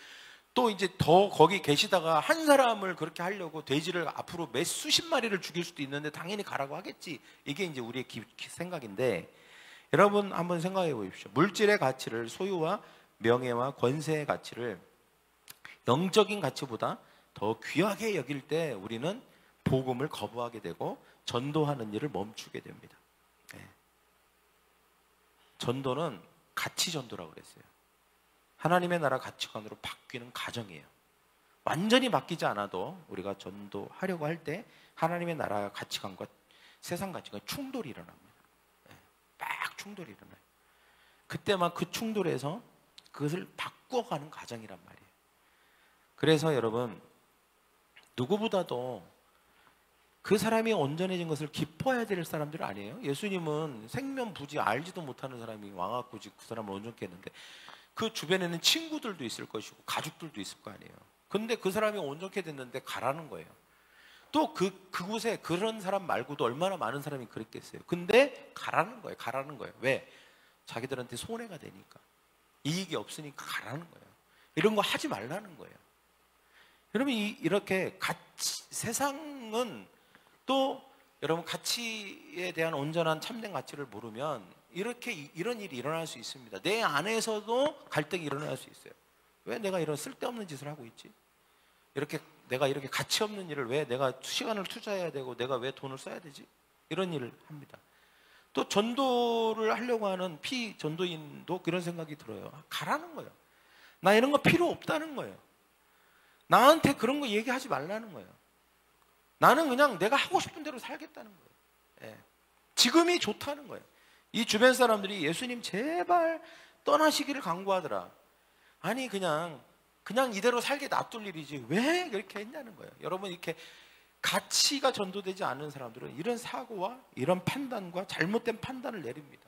또 이제 더 거기 계시다가 한 사람을 그렇게 하려고 돼지를 앞으로 몇 수십 마리를 죽일 수도 있는데 당연히 가라고 하겠지. 이게 이제 우리의 생각인데, 여러분 한번 생각해 보십시오. 물질의 가치를, 소유와 명예와 권세의 가치를 영적인 가치보다 더 귀하게 여길 때 우리는 복음을 거부하게 되고 전도하는 일을 멈추게 됩니다. 네. 전도는 가치 전도라고 그랬어요. 하나님의 나라 가치관으로 바뀌는 과정이에요. 완전히 바뀌지 않아도 우리가 전도하려고 할 때 하나님의 나라 가치관과 세상 가치관 충돌이 일어납니다. 네. 막 충돌이 일어나요. 그때만 그 충돌에서 그것을 바꿔가는 과정이란 말이에요. 그래서 여러분, 누구보다도 그 사람이 온전해진 것을 기뻐해야 될 사람들 아니에요? 예수님은 생면부지 알지도 못하는 사람이 와갖고 그 사람을 온전케 했는데 그 주변에는 친구들도 있을 것이고 가족들도 있을 거 아니에요. 근데 그 사람이 온전케 됐는데 가라는 거예요. 또 그곳에 그런 사람 말고도 얼마나 많은 사람이 그랬겠어요. 근데 가라는 거예요. 가라는 거예요. 왜? 자기들한테 손해가 되니까. 이익이 없으니까 가라는 거예요. 이런 거 하지 말라는 거예요. 여러분 이렇게 세상은 또 여러분 가치에 대한 온전한 참된 가치를 모르면 이런 일이 일어날 수 있습니다. 내 안에서도 갈등이 일어날 수 있어요. 왜 내가 이런 쓸데없는 짓을 하고 있지? 내가 이렇게 가치 없는 일을 왜 내가 시간을 투자해야 되고 내가 왜 돈을 써야 되지? 이런 일을 합니다. 또 전도를 하려고 하는 피전도인도 그런 생각이 들어요. 가라는 거예요. 나 이런 거 필요 없다는 거예요. 나한테 그런 거 얘기하지 말라는 거예요. 나는 그냥 내가 하고 싶은 대로 살겠다는 거예요. 예. 지금이 좋다는 거예요. 이 주변 사람들이 예수님 제발 떠나시기를 간구하더라. 아니 그냥 이대로 살게 놔둘 일이지 왜 그렇게 했냐는 거예요. 여러분 이렇게 가치가 전도되지 않은 사람들은 이런 사고와 이런 판단과 잘못된 판단을 내립니다.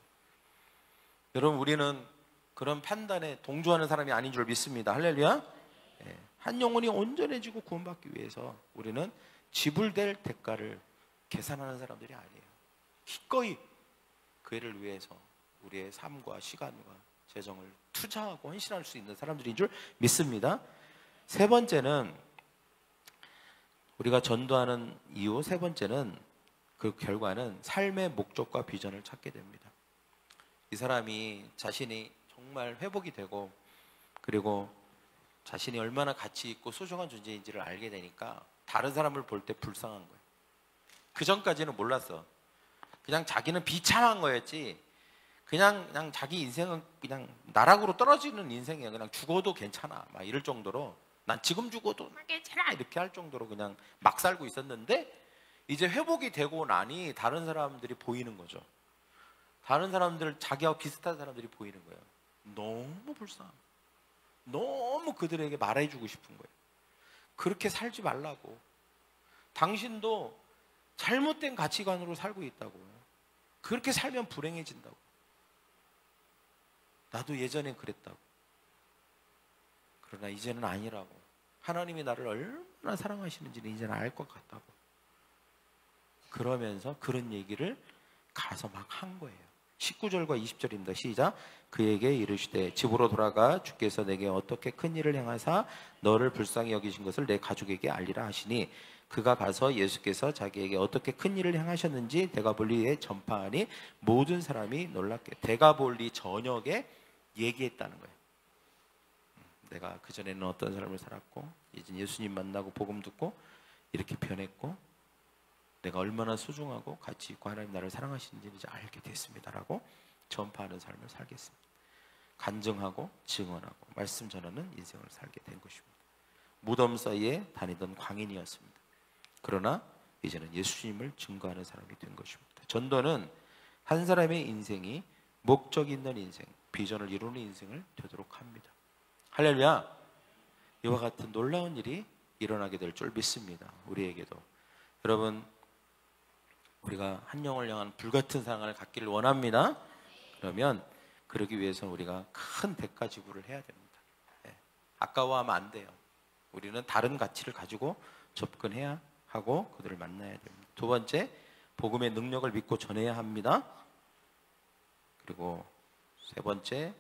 여러분 우리는 그런 판단에 동조하는 사람이 아닌 줄 믿습니다. 할렐루야. 예. 한 영혼이 온전해지고 구원받기 위해서 우리는 지불될 대가를 계산하는 사람들이 아니에요. 기꺼이 그 일을 위해서 우리의 삶과 시간과 재정을 투자하고 헌신할 수 있는 사람들인 줄 믿습니다. 세 번째는 우리가 전도하는 이유 세 번째는 그 결과는 삶의 목적과 비전을 찾게 됩니다. 이 사람이 자신이 정말 회복이 되고 그리고 자신이 얼마나 가치 있고 소중한 존재인지를 알게 되니까 다른 사람을 볼 때 불쌍한 거예요. 그 전까지는 몰랐어. 그냥 자기는 비참한 거였지 그냥 자기 인생은 그냥 나락으로 떨어지는 인생이야. 그냥 죽어도 괜찮아 막 이럴 정도로 난 지금 죽어도 괜찮아 이렇게 할 정도로 그냥 막 살고 있었는데 이제 회복이 되고 나니 다른 사람들이 보이는 거죠. 다른 사람들 자기와 비슷한 사람들이 보이는 거예요. 너무 불쌍한 거예요. 너무 그들에게 말해주고 싶은 거예요. 그렇게 살지 말라고. 당신도 잘못된 가치관으로 살고 있다고. 그렇게 살면 불행해진다고. 나도 예전엔 그랬다고. 그러나 이제는 아니라고. 하나님이 나를 얼마나 사랑하시는지는 이제는 알 것 같다고. 그러면서 그런 얘기를 가서 막 한 거예요. 19절과 20절입니다. 시작. 그에게 이르시되 집으로 돌아가 주께서 내게 어떻게 큰 일을 행하사 너를 불쌍히 여기신 것을 내 가족에게 알리라 하시니 그가 가서 예수께서 자기에게 어떻게 큰 일을 행하셨는지 데가볼리에 전파하니 모든 사람이 놀랍게 데가볼리 전역에 얘기했다는 거예요. 내가 그전에는 어떤 삶을 살았고 이제 예수님 만나고 복음 듣고 이렇게 변했고 내가 얼마나 소중하고 가치 있고 하나님 나를 사랑하시는지 이제 알게 됐습니다라고 전파하는 삶을 살겠습니다. 간증하고 증언하고 말씀 전하는 인생을 살게 된 것입니다. 무덤 사이에 다니던 광인이었습니다. 그러나 이제는 예수님을 증거하는 사람이 된 것입니다. 전도는 한 사람의 인생이 목적 있는 인생, 비전을 이루는 인생을 되도록 합니다. 할렐루야. 이와 같은 놀라운 일이 일어나게 될 줄 믿습니다. 우리에게도. 여러분 우리가 한 영혼을 향한 불같은 사랑을 갖기를 원합니다. 그러면 그러기 위해서 우리가 큰 대가 지불을 해야 됩니다. 네. 아까워하면 안 돼요. 우리는 다른 가치를 가지고 접근해야 하고 그들을 만나야 됩니다. 두 번째, 복음의 능력을 믿고 전해야 합니다. 그리고 세 번째,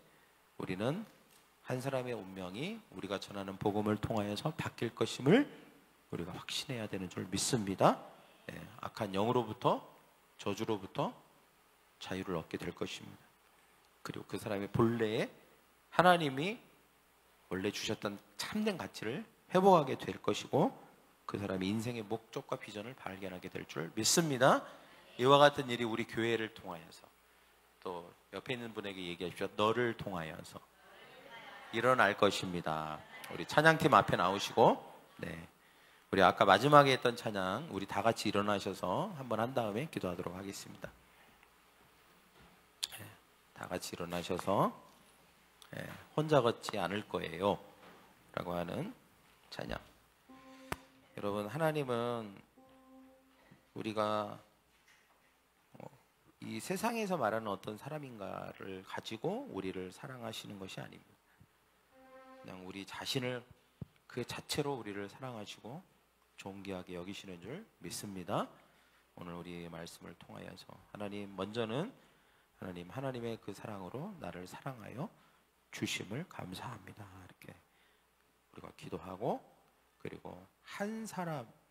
우리는 한 사람의 운명이 우리가 전하는 복음을 통하여서 바뀔 것임을 우리가 확신해야 되는 줄 믿습니다. 네, 악한 영으로부터 저주로부터 자유를 얻게 될 것입니다. 그리고 그 사람의 본래의 하나님이 원래 주셨던 참된 가치를 회복하게 될 것이고 그 사람이 인생의 목적과 비전을 발견하게 될 줄 믿습니다. 이와 같은 일이 우리 교회를 통하여서 또 옆에 있는 분에게 얘기하십시오. 너를 통하여서 일어날 것입니다. 우리 찬양팀 앞에 나오시고 네. 우리 아까 마지막에 했던 찬양 우리 다 같이 일어나셔서 한번 한 다음에 기도하도록 하겠습니다. 네, 다 같이 일어나셔서 네, 혼자 걷지 않을 거예요 라고 하는 찬양. 여러분 하나님은 우리가 이 세상에서 말하는 어떤 사람인가를 가지고 우리를 사랑하시는 것이 아닙니다. 그냥 우리 자신을 그 자체로 우리를 사랑하시고 존귀하게 여기시는 줄 믿습니다. 오늘 우리의 말씀을 통하여서 하나님, 먼저는 하나님의 그 사랑으로 나를 사랑하여 주심을 감사합니다. 이렇게 우리가 기도하고, 그리고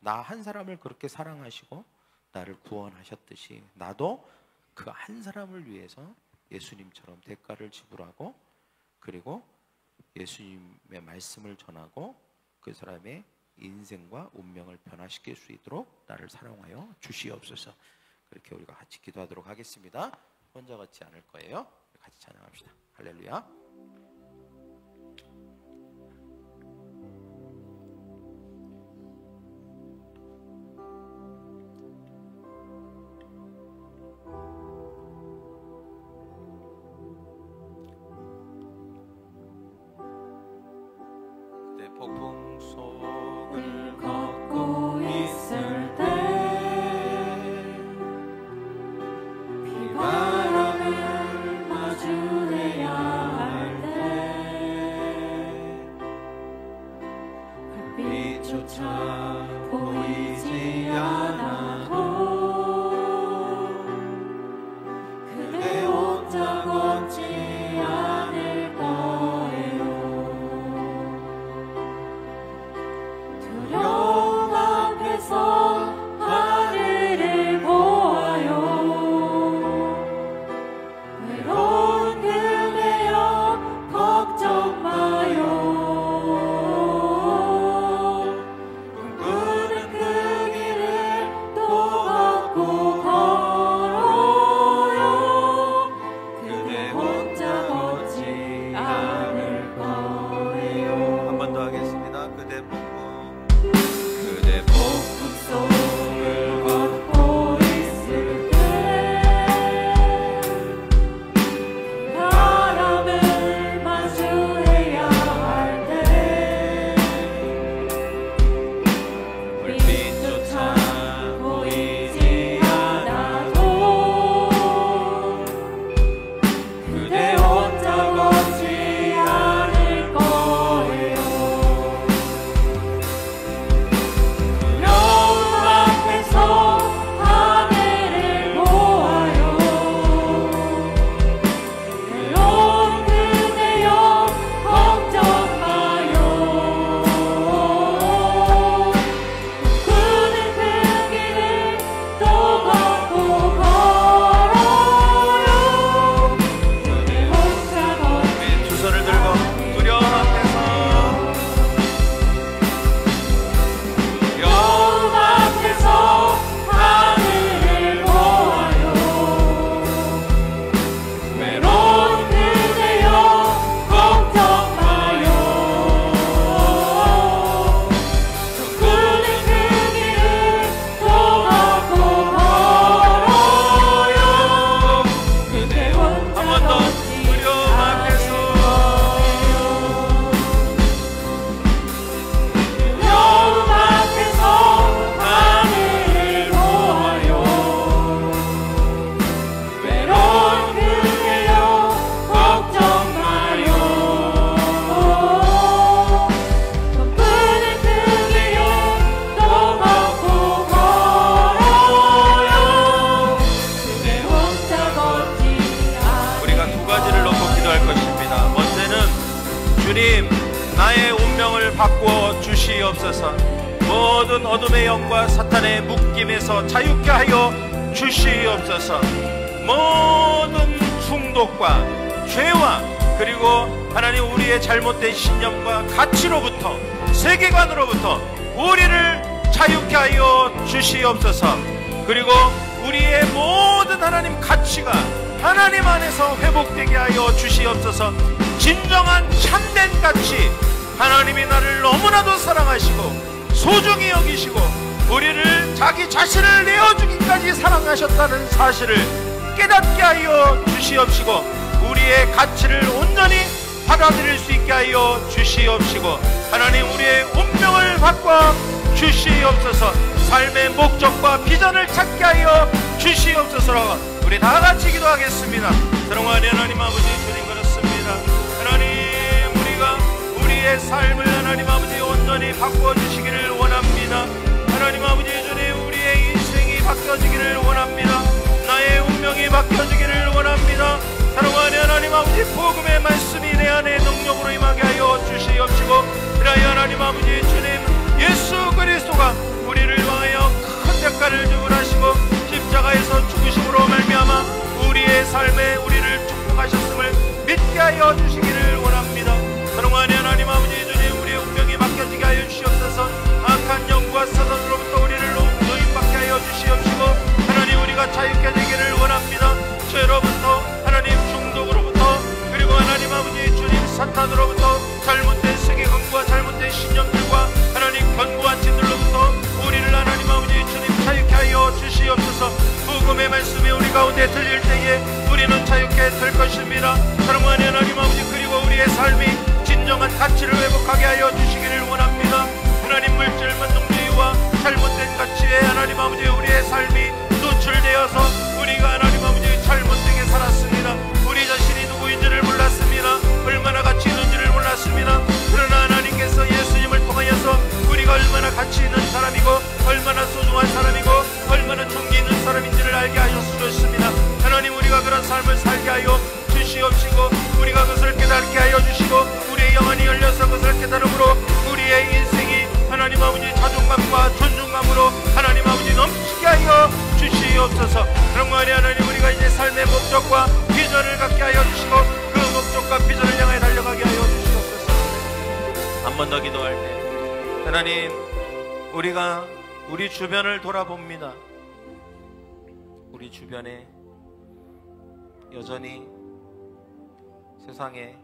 나 한 사람을 그렇게 사랑하시고 나를 구원하셨듯이 나도 그 한 사람을 위해서 예수님처럼 대가를 지불하고, 그리고 예수님의 말씀을 전하고 그 사람의 인생과 운명을 변화시킬 수 있도록 나를 사랑하여 주시옵소서. 그렇게 우리가 같이 기도하도록 하겠습니다. 혼자 같지 않을 거예요. 같이 찬양합시다. 할렐루야. 폭풍 속을 걷고 있을 때, 비바람을 마주해야 할 때, 불빛조차 보이지 않아도 그대 혼자 걷지 않을 거예요. 두려움 앞에서 하늘을 보아요. 외로운 그대여 걱정 마요. 꿈꾸는 그 길을 또 걷고 걸어요. 그대 혼자 걷지 않을 거예요. 한 번 더 하겠습니다. 그대 폭풍 속을 걷고 있을 때, 바람을 마주해야 할 때, 불빛조차 보이지 않아도 그대 혼자 걷지 않을 거예요. 하늘을 보아요. 외로운 그대여 걱정 마요. 꿈꾸는 그 길을 또 걷고 걸어요. 그대 혼자 걷지. 두 손을 들고 두려움 앞에서 하늘을 보아요. 외로운 그대여 걱정 마요. 꿈꾸는 그 길을 또 걷고 걸어요. 그대 혼자 걷지 않을 거예요. 두려움 앞에서 하늘을 보아요. 외로운 그대여 걱정 마요. 꿈꾸는 그 길을 또 걷고 걸어요. 그대 혼자 걷지 않을. 우리가 두 가지를 놓고 기도할 것입니다. 먼저는 주님, 나의 운명을 바꾸어 주시옵소서. 모든 어둠의 영과 사탄의 묶임에서 자유케 하여 주시옵소서. 모든 중독과 죄와, 그리고 하나님 우리의 잘못된 신념과 가치로부터, 세계관으로부터 우리를 자유케 하여 주시옵소서. 그리고 우리의 모든 하나님 가치가 하나님 안에서 회복되게 하여 주시옵소서. 진정한 참된 가치, 하나님이 나를 너무나도 사랑하시고 소중히 여기시고 우리를 자기 자신을 내어주기까지 사랑하셨다는 사실을 깨닫게 하여 주시옵시고, 우리의 가치를 온전히 받아들일 수 있게 하여 주시옵시고, 하나님 우리의 운명을 바꿔 주시옵소서. 삶의 목적과 비전을 찾게 하여 주시옵소서. 우리 다 같이 기도하겠습니다. 사랑하는 하나님 아버지, 주님 그렇습니다. 하나님, 우리가 우리의 삶을 하나님 아버지 온전히 바꿔주시기를 원합니다. 하나님 아버지 주님, 우리의 인생이 바뀌어지기를 원합니다. 나의 운명이 바뀌어지기를 원합니다. 사랑하는 하나님 아버지, 복음의 말씀이 내 안에 능력으로 임하게 하여 주시옵시고, 그리하여 하나님 아버지 주님, 예수 그리스도가 우리를 위하여 큰 대가를 지불하시고 십자가에서 죽으심으로 말미암아 우리의 삶에 우리를 축복하셨음을 믿게 하여 주시기를 원합니다. 사랑하는 하나님 아버지 주님, 우리의 운명이 바뀌어지게 하여 주시옵소서. 악한 영과 사단으로부터 우리를 노임받게 하여 주시옵시고, 하나님 우리가 자유케 되기를 원합니다. 죄로부터, 하나님 중독으로부터, 그리고 하나님 아버지 주님, 사탄으로부터, 잘못된 세계관과 잘못된 신념들과 하나님 견고한 진들로부터 우리를 하나님 아버지 주님 자유케 하여 주시옵소서. 복음의 말씀이 우리 가운데 들릴 때에 우리는 자유케 될 것입니다. 사랑하는 하나님 아버지, 그리고 우리의 삶이 진정한 가치를 회복하게 하여 주시기를 원합니다. 하나님 물질 만능주의와 잘못된 가치에 하나님 아버지 우리의 삶이 노출되어서 우리가 하나님 아버지 잘못되게 살았습니다. 우리 자신이 누구인지를 몰랐습니다. 얼마나 가치 있는지를 몰랐습니다. 그러나 하나님께서 예수님을 통하여서 우리가 얼마나 가치 있는 사람이고 얼마나 소중한 사람이고 얼마나 존귀 있는 사람인지를 알게 하셨습니다. 하나님, 우리가 그런 삶을 살게 하여 주시옵시고, 우리가 그것을 깨닫게 하여 주시고, 우리의 영혼이 열려서 그것을 깨달음으로 우리의 인생이 하나님 아버지 자존감과 존중감으로 하나님 아버지 넘치게 하여 주시옵소서. 그런 거 아니야 하나님, 우리가 이제 삶의 목적과 비전을 갖게 하여 주시고 그 목적과 비전을 향해 달려가게 하여 주시옵소서. 한 번 더 기도할 때 하나님, 우리가 우리 주변을 돌아봅니다. 우리 주변에 여전히 세상에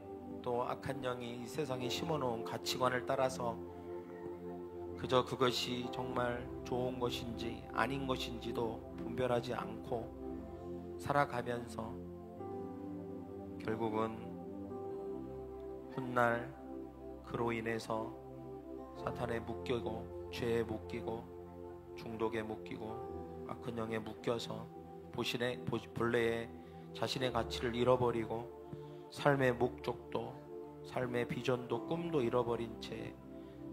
또 악한 영이 이 세상에 심어놓은 가치관을 따라서 그저 그것이 정말 좋은 것인지 아닌 것인지도 분별하지 않고 살아가면서 결국은 훗날 그로 인해서 사탄에 묶이고 죄에 묶이고 중독에 묶이고 악한 영에 묶여서 본래의 자신의 가치를 잃어버리고 삶의 목적도 삶의 비전도 꿈도 잃어버린 채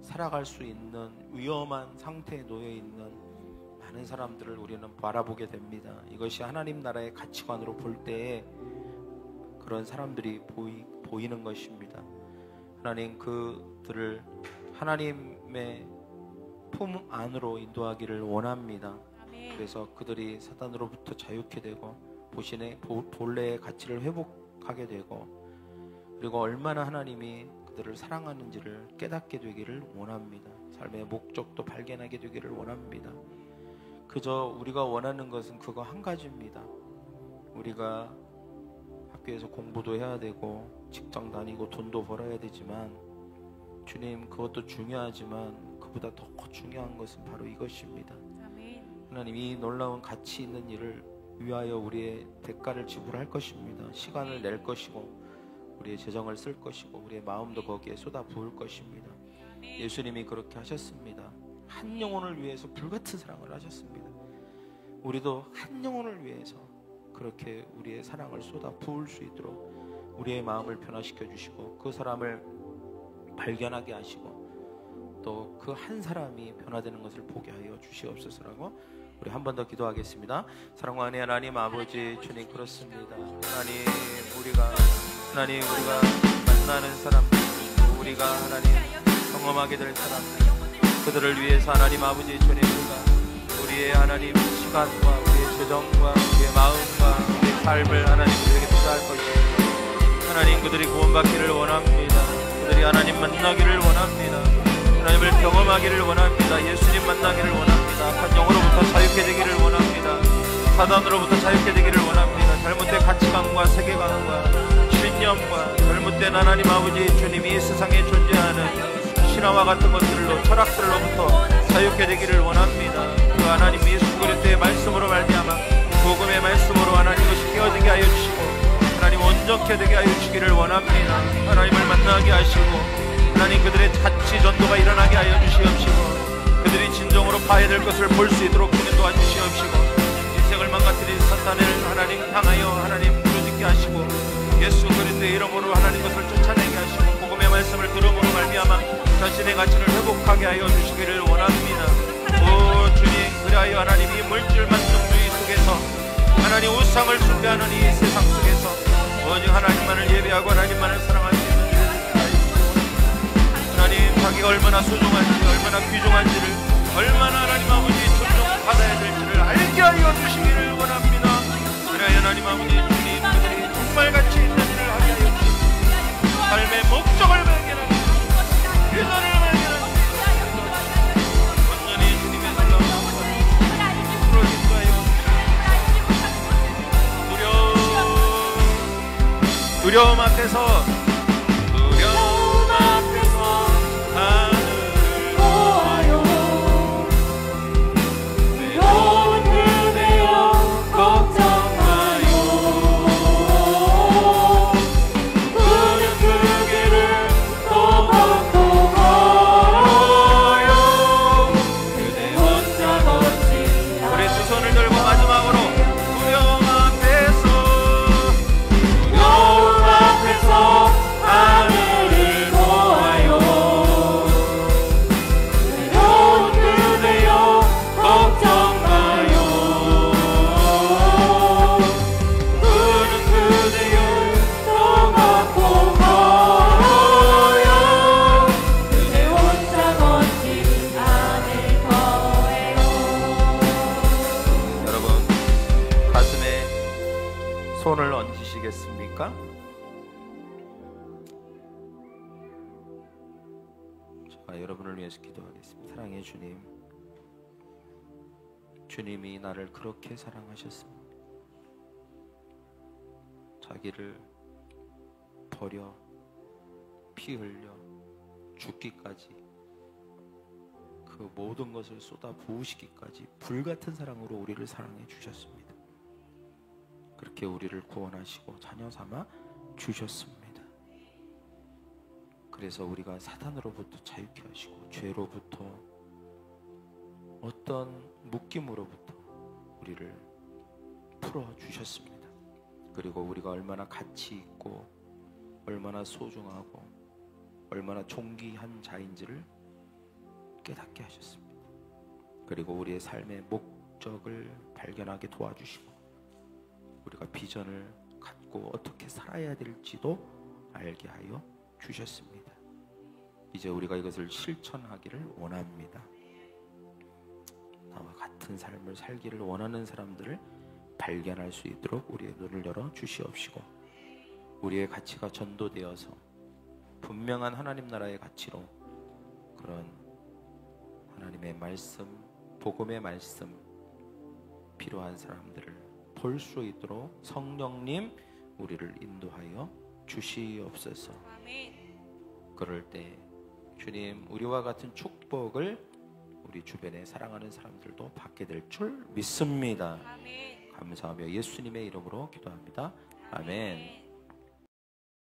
살아갈 수 있는 위험한 상태에 놓여있는 많은 사람들을 우리는 바라보게 됩니다. 이것이 하나님 나라의 가치관으로 볼 때에 그런 사람들이 보이는 것입니다. 하나님, 그들을 하나님의 품 안으로 인도하기를 원합니다. 그래서 그들이 사탄으로부터 자유케 되고 본래의 가치를 회복하게 되고, 그리고 얼마나 하나님이 그들을 사랑하는지를 깨닫게 되기를 원합니다. 삶의 목적도 발견하게 되기를 원합니다. 그저 우리가 원하는 것은 그거 한 가지입니다. 우리가 학교에서 공부도 해야 되고 직장 다니고 돈도 벌어야 되지만, 주님, 그것도 중요하지만 그보다 더 중요한 것은 바로 이것입니다. 하나님, 이 놀라운 가치 있는 일을 위하여 우리의 대가를 지불할 것입니다. 시간을 낼 것이고 우리의 재정을 쓸 것이고 우리의 마음도 거기에 쏟아 부을 것입니다. 예수님이 그렇게 하셨습니다. 한 영혼을 위해서 불같은 사랑을 하셨습니다. 우리도 한 영혼을 위해서 그렇게 우리의 사랑을 쏟아 부을 수 있도록 우리의 마음을 변화시켜 주시고 그 사람을 발견하게 하시고 또 그 한 사람이 변화되는 것을 보게 하여 주시옵소서라고 우리 한 번 더 기도하겠습니다. 사랑하는 하나님 아버지 주님, 그렇습니다. 하나님, 우리가 만나는 사람들, 우리가 하나님 경험하게 될 사람들, 그들을 위해서 하나님 아버지 주님, 우리의 하나님 시간과 우리의 재정과 우리의 마음과 우리의 삶을 하나님 우리에게 투자할 것입니다. 하나님, 그들이 구원받기를 원합니다. 그들이 하나님 만나기를 원합니다. 하나님을 경험하기를 원합니다. 예수님 만나기를 원합니다. 악한 영으로부터 자유케 되기를 원합니다. 사단으로부터 자유케 되기를 원합니다. 잘못된 가치관과 세계관과 신념과 잘못된 하나님 아버지 주님이 이 세상에 존재하는 신화와 같은 것들로 철학들로부터 자유케 되기를 원합니다. 그 하나님 예수 그리스도의 말씀으로 말미암아 복음의 말씀으로 하나님 이것이 깨어지게 하여 주시고 하나님 온전케 되게 하여 주시기를 원합니다. 하나님을 만나게 하시고 하나님 그들의 자치 전도가 일어나게 하여 주시옵시고 그들이 진정으로 봐야 될 것을 볼 수 있도록 주님 도와주시옵시고 인생을 망가뜨린 사탄을 하나님 향하여 하나님 부르짖게 하시고 예수 그리스도의 이름으로 하나님 것을 쫓아내게 하시고 복음의 말씀을 들음으로 말미암아 자신의 가치를 회복하게 하여 주시기를 원합니다. 오 그리하여 하나님이 물질 만족주의 속에서 하나님 우상을 숭배하는 이 세상 속에서 오직 하나님만을 예배하고 하나님만을 사랑할 수 있는 하나님, 자기가 얼마나 소중한지 얼마나 귀중한지를 얼마나 하나님 아버지 존중받아야 될지를 알게 하여 주시기를 원합니다. 그래야 하나님 아버지 주님, 그들이 정말 가치 있는 일을 하게 하여 주시고 삶의 목적을 발견하고 비전을 발견하고 온전히 주님의 놀라운 앞으로 인도하여 두려움 앞에서 하늘을 보아요. 외로운 그대여 걱정 마요. 구름 그 길을 또 걷고 걸어요. 그대 혼자 걷지 않아요. 우리 두 손을 들고 마지막으로 두려움 앞에서 하늘을 보아요. 외로운 그대여 걱정 마요. 구름 그대여 또 걷고 걸어요. 그대 혼자 걷지 않을 거예요. 여러분, 가슴에 손을 얹으시겠습니까? 여러분을 위해서 기도하겠습니다. 사랑의 주님, 주님이 나를 그렇게 사랑하셨습니다. 자기를 버려 피 흘려 죽기까지, 그 모든 것을 쏟아 부으시기까지 불같은 사랑으로 우리를 사랑해 주셨습니다. 그렇게 우리를 구원하시고 자녀 삼아 주셨습니다. 그래서 우리가 사단으로부터 자유케 하시고 죄로부터 어떤 묶임으로부터 우리를 풀어주셨습니다. 그리고 우리가 얼마나 가치 있고 얼마나 소중하고 얼마나 존귀한 자인지를 깨닫게 하셨습니다. 그리고 우리의 삶의 목적을 발견하게 도와주시고 우리가 비전을 갖고 어떻게 살아야 될지도 알게 하여 주셨습니다. 이제 우리가 이것을 실천하기를 원합니다. 나와 같은 삶을 살기를 원하는 사람들을 발견할 수 있도록 우리의 눈을 열어 주시옵시고, 우리의 가치가 전도되어서 분명한 하나님 나라의 가치로 그런 하나님의 말씀, 복음의 말씀 필요한 사람들을 볼 수 있도록 성령님 우리를 인도하여 주시옵소서. 아멘. 그럴 때 주님, 우리와 같은 축복을 우리 주변에 사랑하는 사람들도 받게 될 줄 믿습니다. 아멘. 감사하며 예수님의 이름으로 기도합니다. 아멘.